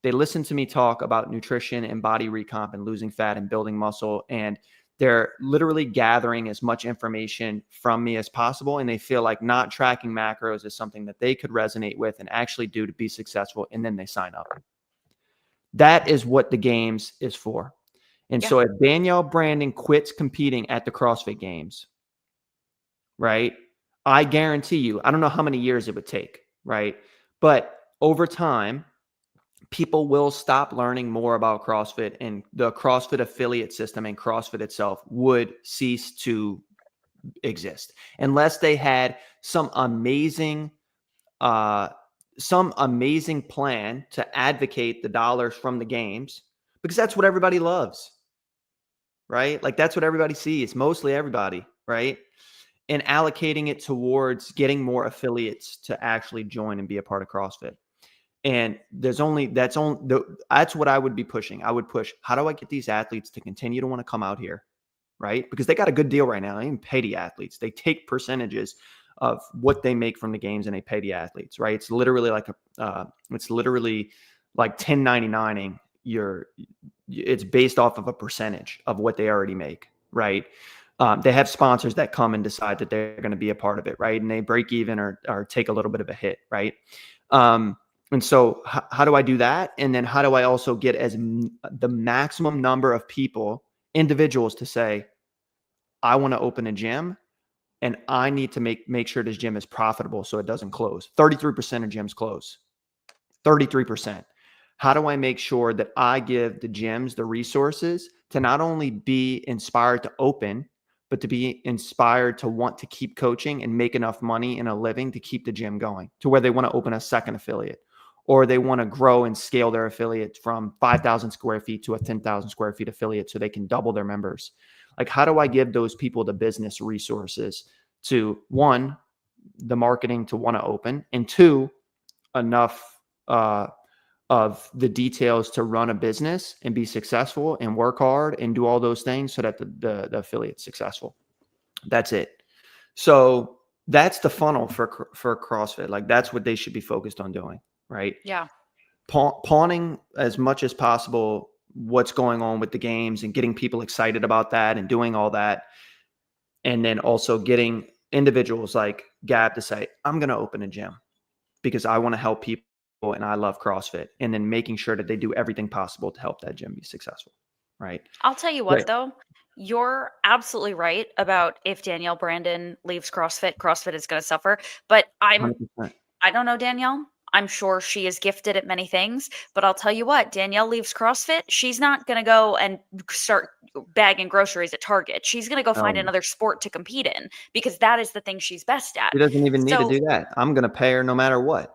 They listen to me talk about nutrition and body recomp and losing fat and building muscle, and they're literally gathering as much information from me as possible, and they feel like not tracking macros is something that they could resonate with and actually do to be successful, and then they sign up. That is what the games is for. And so if Danielle Brandon quits competing at the CrossFit Games, right, I guarantee you, I don't know how many years it would take, right? But over time, people will stop learning more about CrossFit, and the CrossFit affiliate system and CrossFit itself would cease to exist unless they had some amazing plan to advocate the dollars from the games, because that's what everybody loves, right? Like that's what everybody sees, mostly everybody, right? And allocating it towards getting more affiliates to actually join and be a part of CrossFit. And that's what I would be pushing. I would push, how do I get these athletes to continue to want to come out here, right? Because they got a good deal right now. They even pay the athletes. They take percentages of what they make from the games and they pay the athletes, right? It's literally like 1099ing it's based off of a percentage of what they already make, right? They have sponsors that come and decide that they're going to be a part of it, right? And they break even or take a little bit of a hit, right? And so how do I do that? And then how do I also get the maximum number of people, individuals, to say, I want to open a gym and I need to make sure this gym is profitable so it doesn't close. 33% of gyms close. 33%. How do I make sure that I give the gyms the resources to not only be inspired to open, but to be inspired to want to keep coaching and make enough money and a living to keep the gym going, to where they want to open a second affiliate, or they want to grow and scale their affiliate from 5,000 square feet to a 10,000 square feet affiliate so they can double their members. Like, how do I give those people the business resources to, one, the marketing to want to open, and two, enough of the details to run a business and be successful and work hard and do all those things so that the affiliate's successful. That's it. So that's the funnel for CrossFit. Like that's what they should be focused on doing, right? Yeah. Pawning as much as possible what's going on with the games and getting people excited about that and doing all that. And then also getting individuals like Gab to say, I'm going to open a gym because I want to help people and I love CrossFit, and then making sure that they do everything possible to help that gym be successful. Right. I'll tell you what, though, you're absolutely right about if Danielle Brandon leaves CrossFit, CrossFit is going to suffer. But 100%. I don't know Danielle. I'm sure she is gifted at many things, but I'll tell you what, Danielle leaves CrossFit. She's not going to go and start bagging groceries at Target. She's going to go find another sport to compete in because that is the thing she's best at. She doesn't even need to do that. I'm going to pay her no matter what.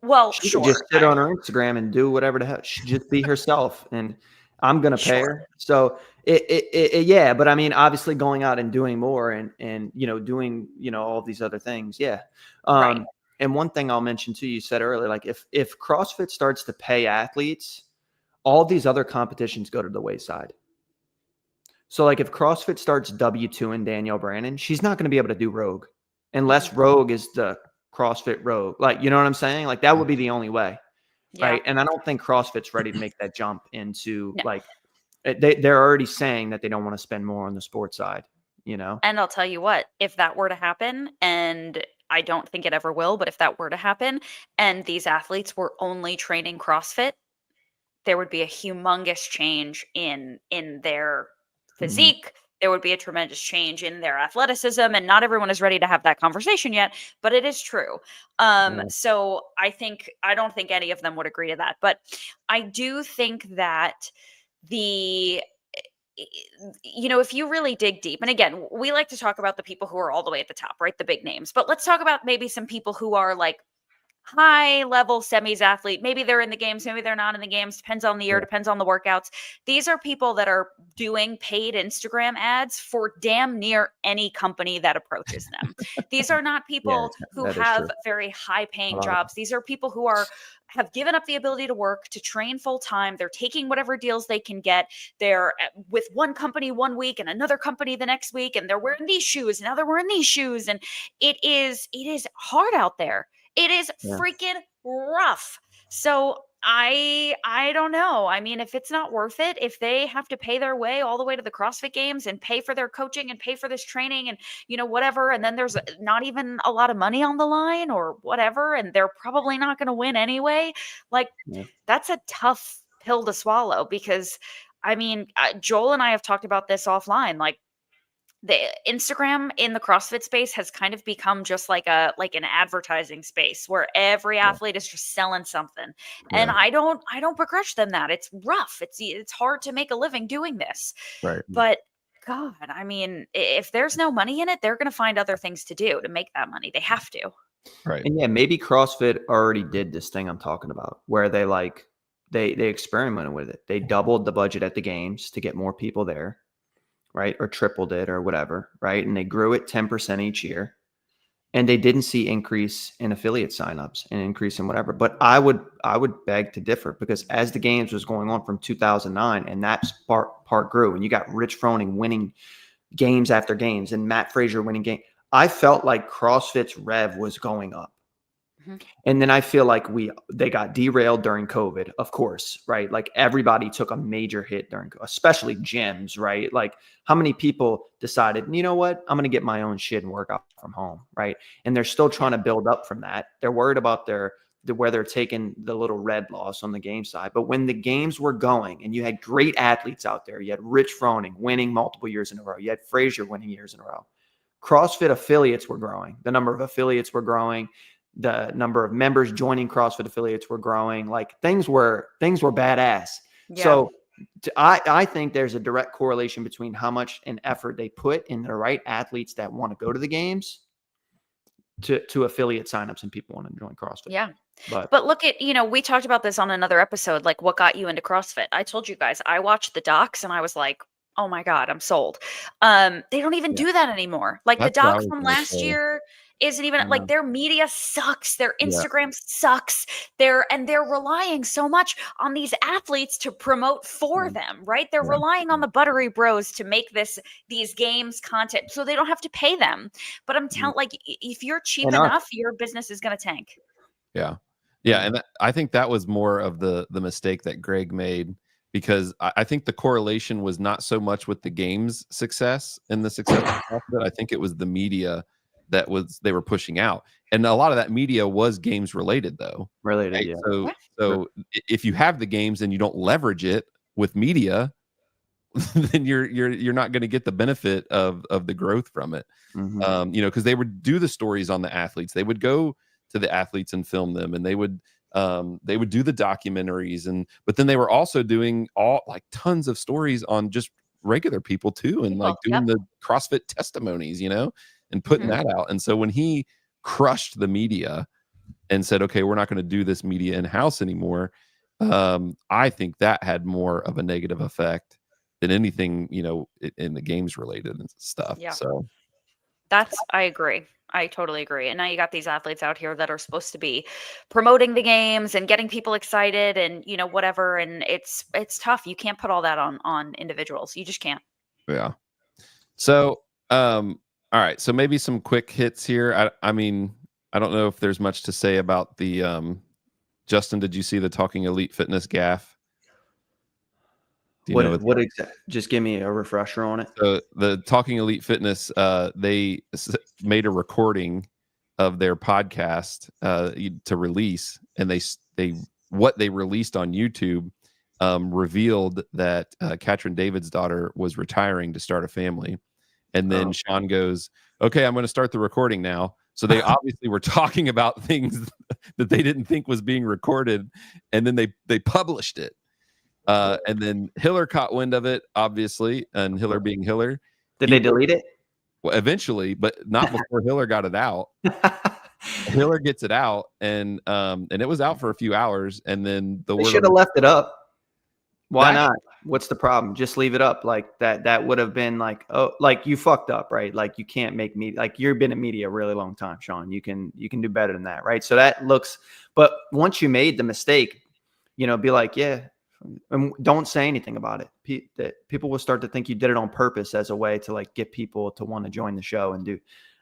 Well, she sure. Could just sit on her Instagram and do whatever the hell. She just be herself, and I'm going to pay her. So yeah, but I mean, obviously going out and doing more and doing, all these other things. Yeah. Right. And one thing I'll mention too, you said earlier, like if CrossFit starts to pay athletes, all these other competitions go to the wayside. So like if CrossFit starts W2 and Danielle Brandon, she's not going to be able to do Rogue unless Rogue is the CrossFit Rogue. Like, you know what I'm saying? Like that would be the only way. Yeah. Right. And I don't think CrossFit's ready to make that jump into like, they're already saying that they don't want to spend more on the sports side, And I'll tell you what, if that were to happen, and I don't think it ever will, but if that were to happen and these athletes were only training CrossFit, there would be a humongous change in their Mhm. physique. There would be a tremendous change in their athleticism, and not everyone is ready to have that conversation yet, but it is true. Yeah. So I don't think any of them would agree to that, but I do think that the if you really dig deep, and again, we like to talk about the people who are all the way at the top, right? The big names, but let's talk about maybe some people who are like high level semis athlete. Maybe they're in the games, maybe they're not in the games. Depends on the year, Yeah. depends on the workouts. These are people that are doing paid Instagram ads for damn near any company that approaches them. These are not people who that is true. have very high paying lot of- jobs. These are people who have given up the ability to work, to train full time. They're taking whatever deals they can get. They're with one company one week and another company the next week, and they're wearing these shoes. Now they're wearing these shoes, and it is hard out there. It is Yeah. freaking rough. So I don't know. I mean, if it's not worth it, if they have to pay their way all the way to the CrossFit Games and pay for their coaching and pay for this training and whatever, and then there's not even a lot of money on the line or whatever, and they're probably not going to win anyway, like Yeah. that's a tough pill to swallow. Because I mean, Joel and I have talked about this offline, like the Instagram in the CrossFit space has kind of become just like an advertising space where every athlete is just selling something. And Yeah. I don't begrudge them that. It's rough. It's hard to make a living doing this. Right. But God, I mean, if there's no money in it, they're going to find other things to do to make that money. They have to. Right. And yeah, maybe CrossFit already did this thing I'm talking about where they experimented with it. They doubled the budget at the games to get more people there, right? Or tripled it or whatever, right? And they grew it 10% each year. And they didn't see increase in affiliate signups and increase in whatever. But I would beg to differ, because as the games was going on from 2009 and that part grew, and you got Rich Froning winning games after games and Matt Frazier winning game, I felt like CrossFit's rev was going up. Mhm. And then I feel like they got derailed during COVID, of course, right? Like everybody took a major hit during, especially gyms, right? Like how many people decided, you know what, I'm going to get my own shit and work out from home, right? And they're still trying to build up from that. They're worried about where they're taking the little red loss on the game side. But when the games were going and you had great athletes out there, you had Rich Froning winning multiple years in a row, you had Frazier winning years in a row, CrossFit affiliates were growing. The number of affiliates were growing. The number of members joining CrossFit affiliates were growing. Like things were badass. Yeah. So I think there's a direct correlation between how much an effort they put in the right athletes that want to go to the games to affiliate signups and people want to join CrossFit. Yeah. But look at, we talked about this on another episode, like what got you into CrossFit. I told you guys, I watched the docs and I was like, oh my God, I'm sold. They don't even do that anymore. Like That's the what I doc was from gonna last say. year isn't even like their media sucks. Their Yeah. Instagram sucks. They're relying so much on these athletes to promote for them, right? They're Yeah. relying on the Buttery Bros to make these games content so they don't have to pay them. But I'm telling, like, if you're cheap And enough, your business is going to tank. Yeah. And I think that was more of the mistake that Greg made, because I think the correlation was not so much with the game's success and the success of it. I think it was the media that they were pushing out, and a lot of that media was games related, though. related, Right? yeah. So if you have the games and you don't leverage it with media, then you're not going to get the benefit of the growth from it. Mhm. Because they would do the stories on the athletes. They would go to the athletes and film them, and they would do the documentaries, but then they were also doing tons of stories on just regular people too, and like doing the CrossFit testimonies, and putting that out. And so when he crushed the media and said, okay, we're not going to do this media in-house anymore, I think that had more of a negative effect than anything, in the games related and stuff. Yeah. So I agree. I totally agree. And now you got these athletes out here that are supposed to be promoting the games and getting people excited and, whatever. And it's tough. You can't put all that on individuals. You just can't. yeah. So, all right. So maybe some quick hits here. I mean, I don't know if there's much to say about the, Justin, did you see the Talking Elite Fitness gaff? What exactly? Just give me a refresher on it. So the Talking Elite Fitness, they made a recording of their podcast to release, and what they released on YouTube revealed that Katrin David's daughter was retiring to start a family. And then Sean goes, okay, I'm going to start the recording now. So they obviously were talking about things that they didn't think was being recorded. And then they published it. And then Hiller caught wind of it, obviously. And Hiller being Hiller. Did they delete it? Well, eventually, but not before Hiller got it out. Hiller gets it out, and it was out for a few hours. And then they should have left it up. Why not? What's the problem? Just leave it up like that. That would have been like, oh, like you fucked up, right? Like you can't make me like you've been in media a really long time, Sean. You can do better than that, right? So that looks, but once you made the mistake, be like, yeah, and don't say anything about it. People will start to think you did it on purpose as a way to like get people to want to join the show and do.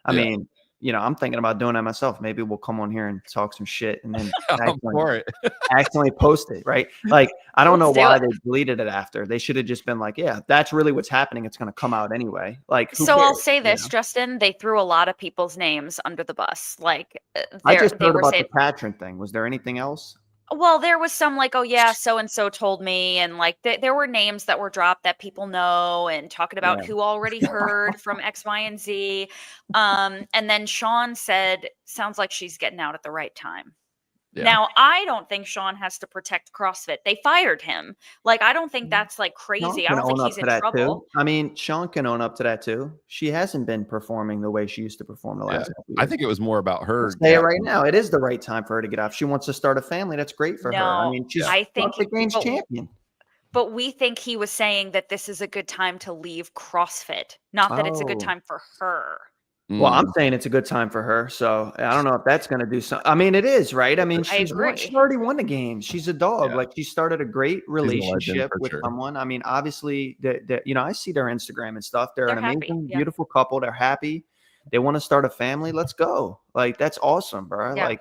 I mean, I'm thinking about doing that myself. Maybe we'll come on here and talk some shit and then accidentally post it, right? Like, I don't know why they deleted it after. They should have just been like, yeah, that's really what's happening. It's going to come out anyway. Like, so cares? I'll say this, Justin, they threw a lot of people's names under the bus. Like, I just heard about the Katrin thing. Was there anything else? Well, there was some like, oh yeah, so-and-so told me. And like, there were names that were dropped that people know and talking about who already heard from X, Y, and Z. And then Sean said, sounds like she's getting out at the right time. Yeah. Now, I don't think Sean has to protect CrossFit. They fired him. Like, I don't think that's like crazy. I don't think he's in trouble. I mean, Sean can own up to that too. She hasn't been performing the way she used to perform the last couple years. I think it was more about her. Say it right now. It is the right time for her to get off. She wants to start a family. That's great for her. I mean, she's the game's champion. But we think he was saying that this is a good time to leave CrossFit, not that it's a good time for her. Well, I'm saying it's a good time for her. So I don't know if that's going to do something. I mean, it is, right? I mean, she's already won the game. She's a dog. Yeah. Like, she started a great relationship with someone. I mean, obviously, I see their Instagram and stuff. They're an amazing, beautiful couple. They're happy. They want to start a family. Let's go. Like, that's awesome, bro. Yeah. Like,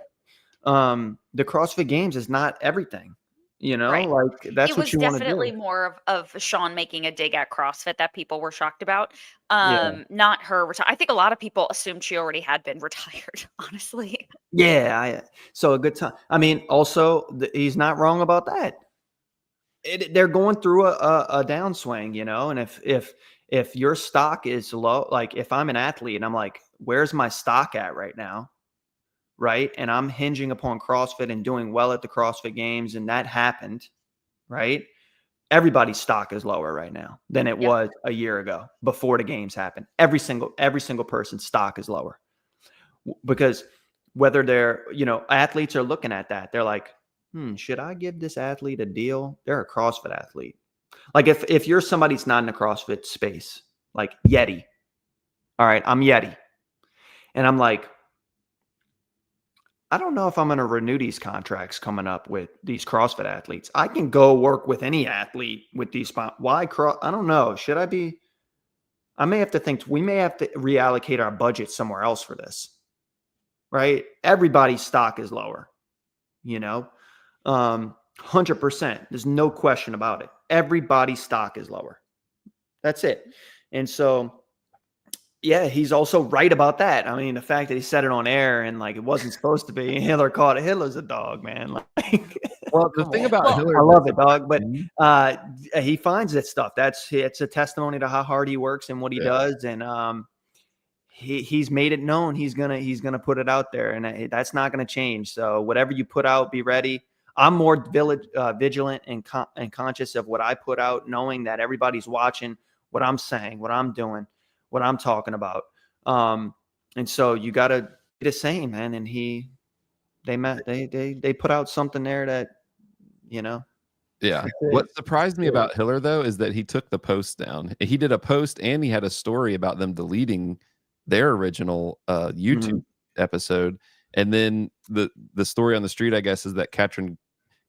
the CrossFit Games is not everything. Like that's what you want to do. It was definitely more of Sean making a dig at CrossFit that people were shocked about. Not her. I think a lot of people assumed she already had been retired, honestly. Yeah. So a good time. I mean, also he's not wrong about that. They're going through a downswing, and if your stock is low, like if I'm an athlete and I'm like, where's my stock at right now? Right. And I'm hinging upon CrossFit and doing well at the CrossFit Games. And that happened. Right. Everybody's stock is lower right now than it was a year ago before the games happened. Every single person's stock is lower because whether they're, athletes are looking at that. They're like, should I give this athlete a deal? They're a CrossFit athlete. Like if you're somebody that's not in the CrossFit space, like Yeti. All right. I'm Yeti. And I'm like, I don't know if I'm going to renew these contracts coming up with these CrossFit athletes. I can go work with any athlete with these. Why? I don't know. Should I be? I may have to think. We may have to reallocate our budget somewhere else for this. Right? Everybody's stock is lower. 100%. There's no question about it. Everybody's stock is lower. That's it. And so. Yeah, he's also right about that. I mean, the fact that he said it on air and like it wasn't supposed to be, Hiller caught it. Hiller's a dog, man. Like, well, the thing about Hiller, I love it, dog, but he finds that stuff. It's a testimony to how hard he works and what he does, and he's made it known he's gonna put it out there, and that's not gonna change. So whatever you put out, be ready. I'm more vigilant and conscious of what I put out, knowing that everybody's watching what I'm saying, what I'm doing, what I'm talking about. And so you got to be the same, man. And they put out something there that, Yeah. What surprised me about Hiller though, is that he took the post down. He did a post and he had a story about them deleting their original YouTube episode. And then the story on the street, I guess, is that Katrin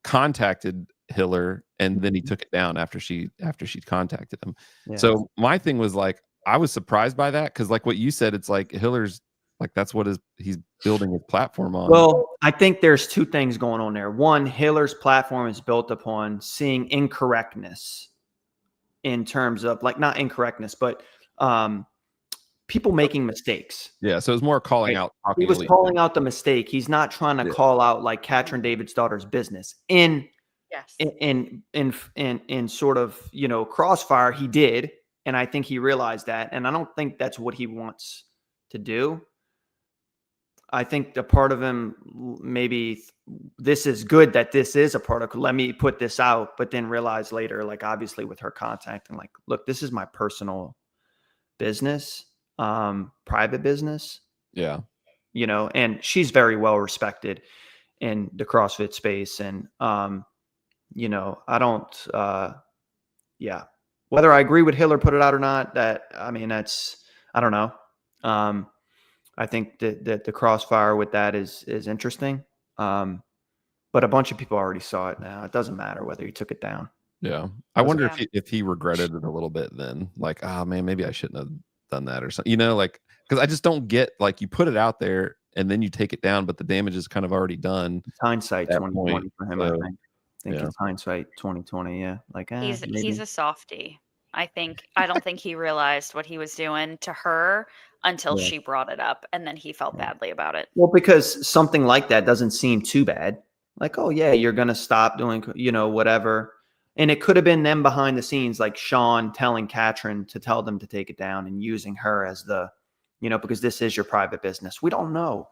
contacted Hiller and then he took it down after she contacted him. Yeah. So my thing was like, I was surprised by that because, like what you said, it's like Hiller's like that's what he's building his platform on. Well, I think there's two things going on there. One, Hiller's platform is built upon seeing incorrectness in terms of like not incorrectness, but people making mistakes. Yeah, so it's more calling out. He was calling out the mistake. He's not trying to call out like Katrin David's daughter's business. In Yes. in sort of, crossfire, he did. And I think he realized that. And I don't think that's what he wants to do. I think the part of him, maybe this is good that this is a part of, let me put this out, but then realize later, like obviously with her contact and like, look, this is my personal business, private business, Yeah. And she's very well respected in the CrossFit space. And, I don't, whether I agree with Hiller put it out or not, I don't know. I think that the crossfire with that is interesting. But a bunch of people already saw it now. It doesn't matter whether he took it down. Yeah. I wonder if he regretted it a little bit then. Like, oh man, maybe I shouldn't have done that or something. Like, because I just don't get, like, you put it out there and then you take it down, but the damage is kind of already done. It's hindsight 2020 for him, I think. I think yeah. it's hindsight 2020. Yeah. Like, he's a softie. I don't think he realized what he was doing to her until she brought it up, and then he felt badly about it. Well, because something like that doesn't seem too bad. Like, oh yeah, you're going to stop doing, whatever. And it could have been them behind the scenes, like Sean telling Katrin to tell them to take it down and using her as the, because this is your private business. We don't know.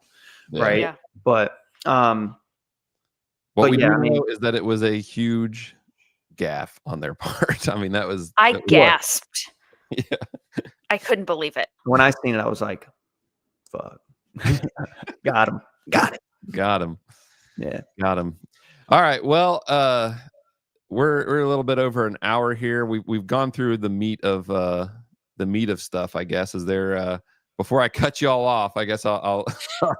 Yeah. Right. Yeah. But, what we do know is that it was a huge gaffe on their part. I mean, I gasped. Yeah. I couldn't believe it. When I seen it, I was like, fuck. Got him. Got him. Yeah. Got him. All right. Well, we're a little bit over an hour here. We've gone through the meat of stuff, I guess. Is there before I cut you all off, I guess I'll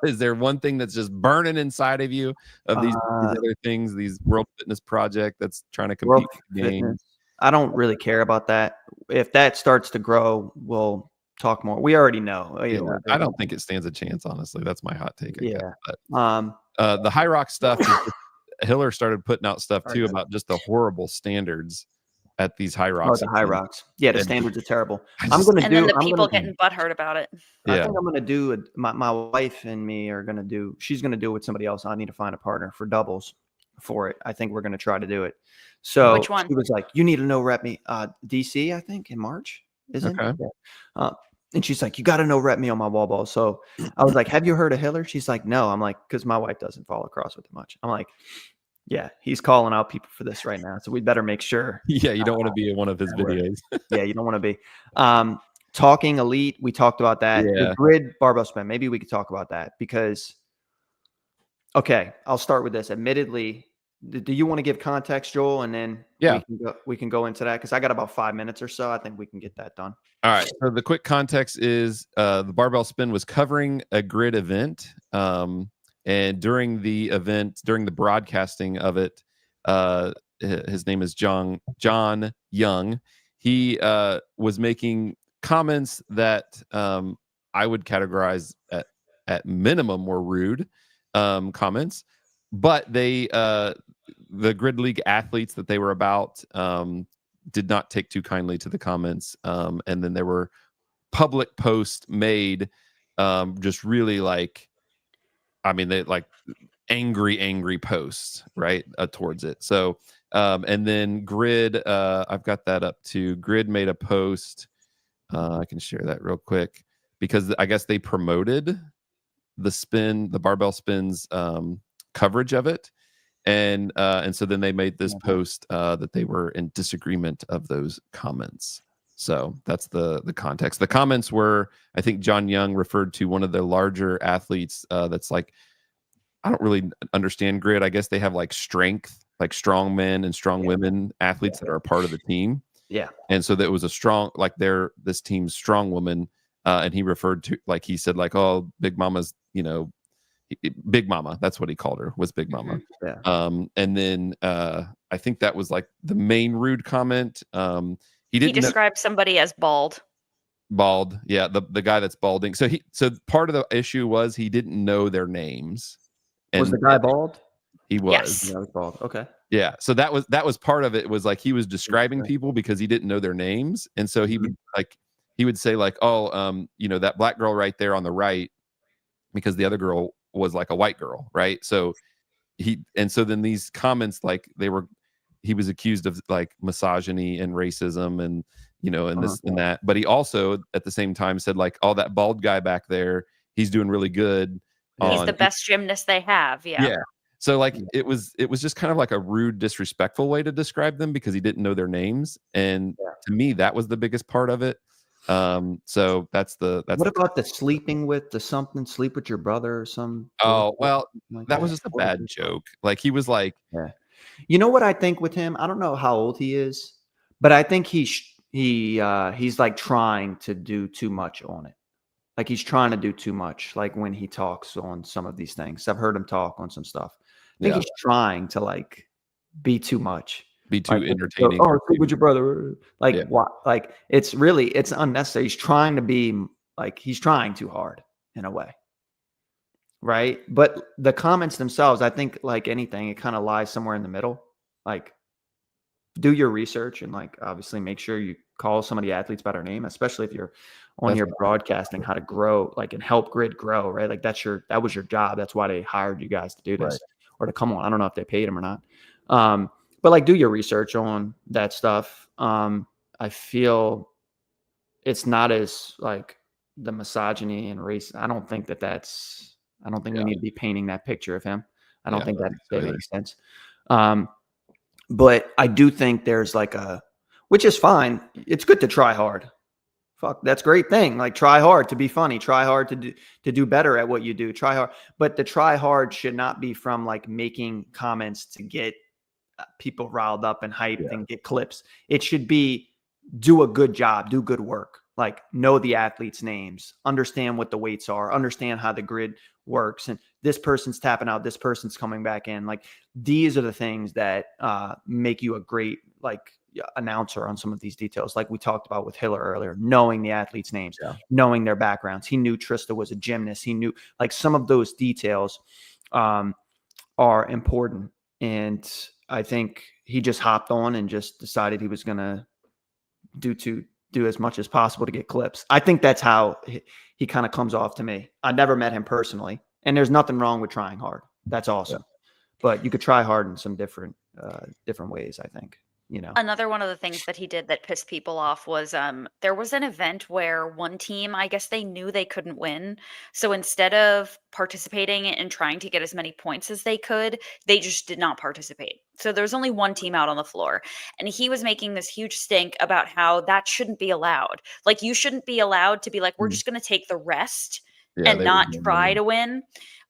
is there one thing that's just burning inside of you of these other things, these World Fitness Project that's trying to compete with the game? I don't really care about that. If that starts to grow, we'll talk more. We already know. Yeah, I don't think it stands a chance, honestly. That's my hot take. I guess. But, the High Rock stuff, Hiller started putting out stuff too about just the horrible standards at these High Rocks. Oh, the High Rocks. Yeah, the standards are terrible. And then the people getting butthurt about it. I think I'm going to do my wife and me are going to do. She's going to do it with somebody else. I need to find a partner for doubles for it. I think we're going to try to do it. So which one? She was like, "You need to know rep me." DC, I think in March, isn't it? Yeah. And she's like, "You got to know rep me on my wall ball." So I was like, "Have you heard of Hiller?" She's like, "No." I'm like, "Because my wife doesn't follow CrossFit much." I'm like, "Yeah, he's calling out people for this right now, so we better make sure." Yeah, you don't want to be in one of his videos. Yeah, you don't want to be. Talking elite, we talked about that. Yeah. The grid barbell spin, maybe we could talk about that because. Okay, I'll start with this. Admittedly, do you want to give context, Joel, and then we can go into that because I got about 5 minutes or so. I think we can get that done. All right. So the quick context is the barbell spin was covering a grid event. And during the event, during the broadcasting of it, his name is John Young. He was making comments that I would categorize at minimum were rude comments, but the Grid League athletes that they were about did not take too kindly to the comments. And then there were public posts made just really they like angry posts, right, towards it. So, and then Grid, I've got that up too. Grid made a post. I can share that real quick because I guess they promoted the barbell spins coverage of it. And so then they made this post that they were in disagreement of those comments. So that's the context. The comments were, I think John Young referred to one of the larger athletes that's like, I don't really understand grid. I guess they have like strength, like strong men and strong women athletes that are a part of the team. Yeah. And so that was a strong, like this team's strong woman. And he referred to, like he said, like, oh, Big Mama's, Big Mama. That's what he called her, was Big Mama. Yeah. And then I think that was like the main rude comment. He described somebody as bald. Bald. Yeah. The guy that's balding. So part of the issue was he didn't know their names. And was the guy bald? He was. Yes. Yeah, he was bald. Okay. Yeah. So that was part of it. Was like he was describing people because he didn't know their names. And so he would say like, oh, that black girl right there on the right, because the other girl was like a white girl, right? So then these comments, like they were he was accused of like misogyny and racism and and this and that. But he also at the same time said like, oh, that bald guy back there, he's doing really good. He's the best gymnast they have. Yeah. So like it was just kind of like a rude, disrespectful way to describe them because he didn't know their names. And to me, that was the biggest part of it. So that's what about the sleeping with the something, sleep with your brother or some? Oh, well, that was just a bad joke. Like he was like, you know what I think with him? I don't know how old he is, but I think he's like trying to do too much on it. Like he's trying to do too much. Like when he talks on some of these things, I've heard him talk on some stuff. I think he's trying to like be too much, be too entertaining. Oh, with your brother, like what? Like it's unnecessary. He's trying to be like he's trying too hard in a way, right? But the comments themselves, I think, like anything, it kind of lies somewhere in the middle. Like, do your research and like obviously make sure you call some of the athletes by their name, especially if you're on your broadcasting how to grow, like and help Grid grow, right? Like that was your job. That's why they hired you guys to do this or to come on. I don't know if they paid him or not. But like do your research on that stuff. I feel it's not as like the misogyny and race. I don't think we need to be painting that picture of him. I don't think that makes sense. But I do think there's like which is fine. It's good to try hard. Fuck, that's a great thing. Like try hard to be funny, try hard to do better at what you do, try hard. But the try hard should not be from like making comments to get people riled up and hyped and get clips. It should be do a good job, do good work. Like know the athletes' names, understand what the weights are, understand how the grid works. And this person's tapping out, this person's coming back in. Like these are the things that make you a great like announcer on some of these details. Like we talked about with Hiller earlier, knowing the athletes' names, knowing their backgrounds. He knew Trista was a gymnast. He knew like some of those details are important. And I think he just hopped on and just decided he was going to do as much as possible to get clips. I think that's how he kind of comes off to me. I never met him personally, and there's nothing wrong with trying hard. That's awesome. But you could try hard in some different ways, I think. Another one of the things that he did that pissed people off was there was an event where one team, I guess they knew they couldn't win. So instead of participating and trying to get as many points as they could, they just did not participate. So there was only one team out on the floor. And he was making this huge stink about how that shouldn't be allowed. Like you shouldn't be allowed to be like, we're just going to take the rest and not try to win.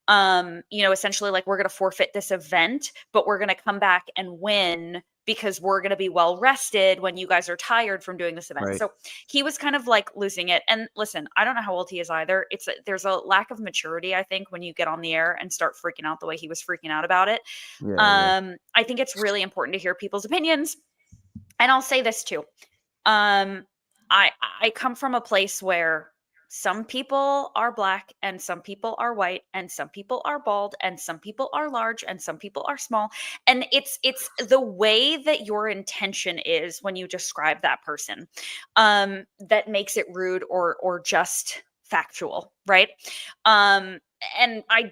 Essentially like we're going to forfeit this event, but we're going to come back and win because we're going to be well rested when you guys are tired from doing this event. Right. So he was kind of like losing it. And listen, I don't know how old he is either. There's a lack of maturity, I think, when you get on the air and start freaking out the way he was freaking out about it. I think it's really important to hear people's opinions. And I'll say this too. I come from a place where some people are black and some people are white and some people are bald and some people are large and some people are small. And it's the way that your intention is when you describe that person that makes it rude or just factual, right? And I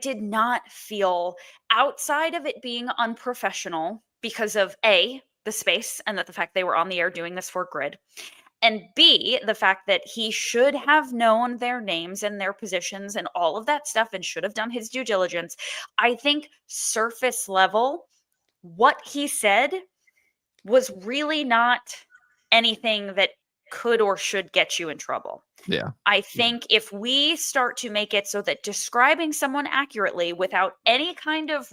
did not feel, outside of it being unprofessional because of A, the space and that the fact they were on the air doing this for Grid, and B, the fact that he should have known their names and their positions and all of that stuff and should have done his due diligence. I think surface level, what he said was really not anything that could or should get you in trouble. Yeah. I think if we start to make it so that describing someone accurately without any kind of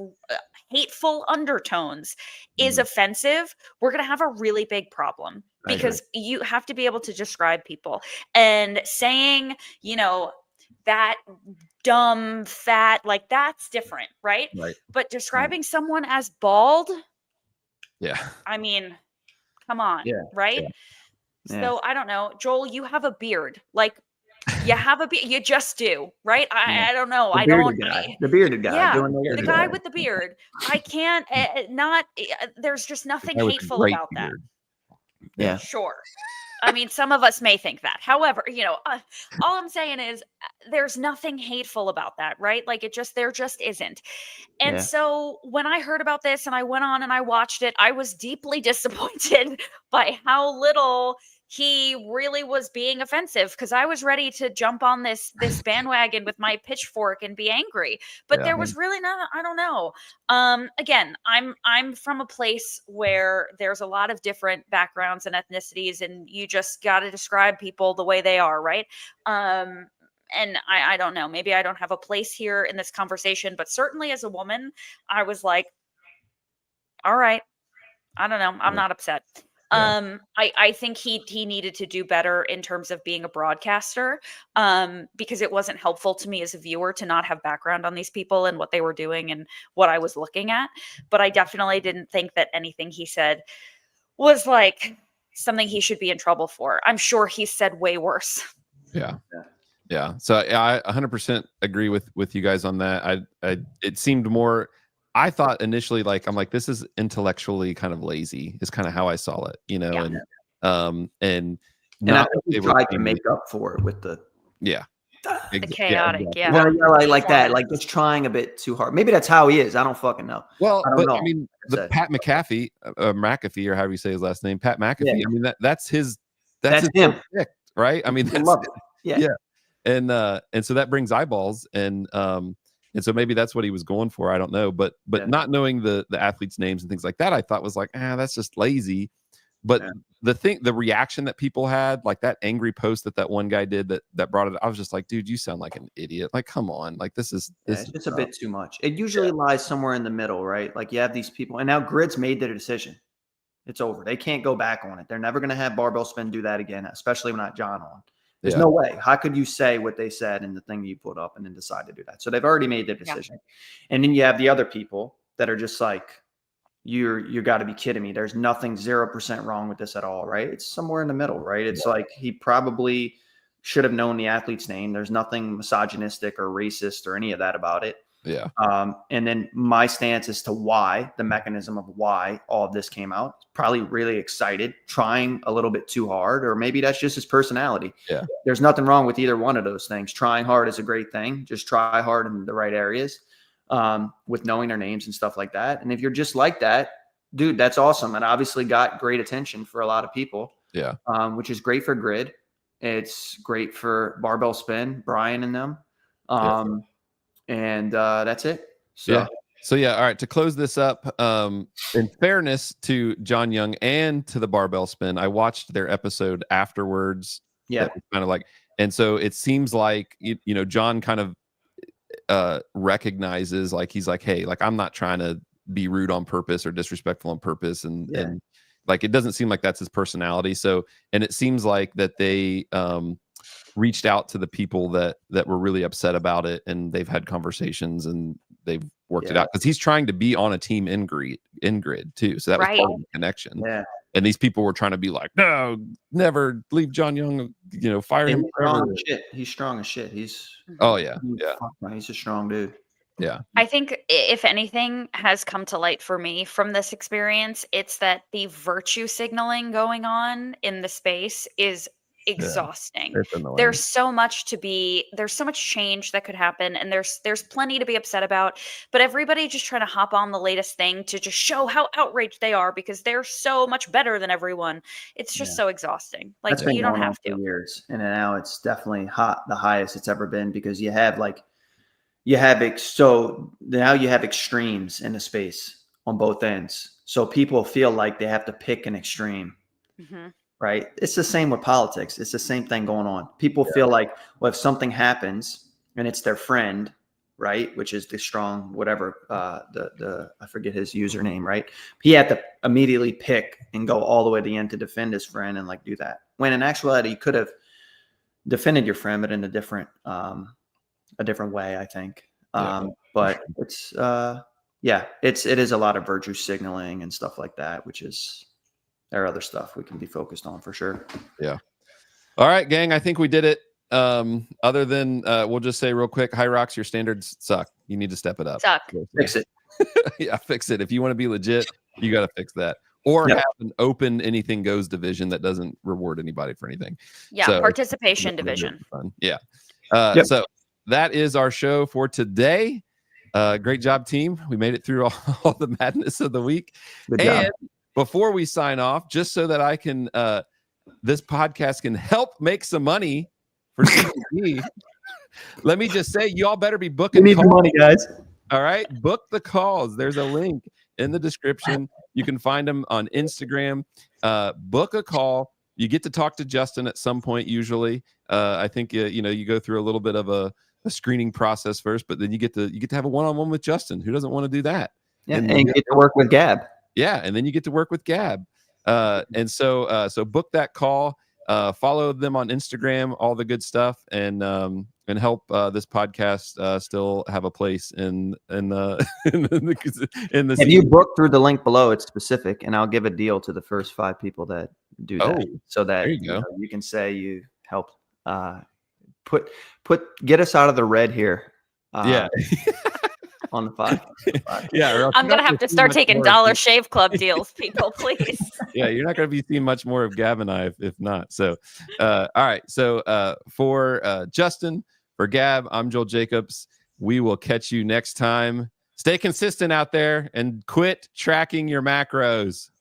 hateful undertones is offensive, we're going to have a really big problem. Because you have to be able to describe people. And saying, that dumb, fat, like that's different, right? But describing someone as bald, I mean, come on, right? So I don't know. Joel, you have a beard. Like, you have a beard. You just do, right? I don't know. The bearded guy. Yeah, the guy with the beard. I can't there's just nothing hateful about that. Yeah. Sure. I mean, some of us may think that. However, all I'm saying is there's nothing hateful about that, right? Like there just isn't. And Yeah. so when I heard about this and I went on and I watched it, I was deeply disappointed by how little he really was being offensive, because I was ready to jump on this bandwagon with my pitchfork and be angry. But Yeah. there was really not, I don't know. Again, I'm from a place where there's a lot of different backgrounds and ethnicities, and you just got to describe people the way they are, right? And I don't know, maybe I don't have a place here in this conversation, but certainly as a woman, I was like, all right, I don't know, I'm not upset. Yeah. I think he needed to do better in terms of being a broadcaster, because it wasn't helpful to me as a viewer to not have background on these people and what they were doing and what I was looking at. But I definitely didn't think that anything he said was like something he should be in trouble for. I'm sure he said way worse. Yeah. Yeah. So I 100% agree with you guys on that. It seemed more, I thought initially, like, I'm like, this is intellectually kind of lazy is kind of how I saw it, Yeah. and And I not think what they he were tried to doing. make up for it with the Yeah. The chaotic, exactly. yeah. well, yeah, like that, like just trying a bit too hard. Maybe that's how he is. I don't fucking know. Well, I don't but know. I mean, Like I the said. Pat McAfee, McAfee, or however you say his last name, Pat McAfee. Yeah. I mean, that's his That's his him. whole shtick, right? I mean, I that's love it. Yeah. yeah. And so that brings eyeballs, and so maybe that's what he was going for. I don't know, but Yeah. not knowing the athletes' names and things like that, I thought was like, that's just lazy. But Yeah. the reaction that people had, like that angry post that one guy did that brought it, I was just like, dude, you sound like an idiot. Like, come on, like this is It's just a bit too much. It usually lies somewhere in the middle, right? Like you have these people, and now Grid's made their decision. It's over. They can't go back on it. They're never going to have Barbell Spin do that again, especially when not John on. There's no way. How could you say what they said in the thing you put up and then decide to do that? So they've already made their decision. Yeah. And then you have the other people that are just like, you got to be kidding me. There's nothing 0% wrong with this at all, right? It's somewhere in the middle, right? It's like he probably should have known the athlete's name. There's nothing misogynistic or racist or any of that about it. Yeah. And then my stance as to why, the mechanism of why all of this came out. Probably really excited, trying a little bit too hard, or maybe that's just his personality. Yeah. There's nothing wrong with either one of those things. Trying hard is a great thing. Just try hard in the right areas, with knowing their names and stuff like that. And if you're just like that, dude, that's awesome. And obviously got great attention for a lot of people. Yeah. Which is great for Grid. It's great for Barbell Spin, Brian and them. And that's it. So yeah. All right. To close this up, in fairness to John Young and to the Barbell Spin, I watched their episode afterwards. Yeah. Kind of like, and so it seems like, John kind of recognizes, like, he's like, hey, like, I'm not trying to be rude on purpose or disrespectful on purpose. And like, it doesn't seem like that's his personality. So, and it seems like that they, reached out to the people that were really upset about it, and they've had conversations and they've worked it out, because he's trying to be on a team in Grid too. So that was part of the connection. Yeah. And these people were trying to be like, no, never leave John Young, fire him forever. He's strong as shit. He's he's a strong dude. Yeah. I think if anything has come to light for me from this experience, it's that the virtue signaling going on in the space is exhausting. There's so much change that could happen, and there's plenty to be upset about, but everybody just trying to hop on the latest thing to just show how outraged they are because they're so much better than everyone. It's just so exing. Like, you don't have to. Years, and now it's definitely the highest it's ever been, because you have now you have extremes in the space on both ends. So people feel like they have to pick an extreme. Mm-hmm. Right. It's the same with politics. It's the same thing going on. People feel like, well, if something happens and it's their friend, right, which is the strong, whatever, I forget his username, right? He had to immediately pick and go all the way to the end to defend his friend and like do that. When in actuality, you could have defended your friend, but in a different way, I think. But it's, it is a lot of virtue signaling and stuff like that, which is, there are other stuff we can be focused on for sure. Yeah. All right, gang. I think we did it. Other than we'll just say real quick, High Rocks, your standards suck. You need to step it up. Suck. Fix it. Yeah, fix it. If you want to be legit, you got to fix that. or Yep. have an open anything goes division that doesn't reward anybody for anything. Yeah, So, participation division. fun. Yeah. Yep. So that is our show for today. Great job, team. We made it through all the madness of the week. Good job. And before we sign off, just so that I can, this podcast can help make some money for CBG, let me just say, y'all better be We booking need the calls. money, guys. All right, book the calls. There's a link in the description. You can find them on Instagram. Book a call. You get to talk to Justin at some point. Usually, I think you go through a little bit of a screening process first, but then you get to have a one-on-one with Justin. Who doesn't want to do that? Yeah, And and get to work with Gab. Yeah, and then you get to work with Gab. And so book that call. Follow them on Instagram, all the good stuff, and help this podcast still have a place in the If you book through the link below, it's specific, and I'll give a deal to the first 5 people that do that, so that there you go. You can say you helped get us out of the red here. Yeah. On the 5. Yeah, or else I'm you're gonna not have to see start much taking more of Dollar this. Shave Club deals, people, please. Yeah, you're not going to be seeing much more of Gab and I if not. So, all right. So for Justin, for Gab, I'm Joel Jacobs. We will catch you next time. Stay consistent out there and quit tracking your macros.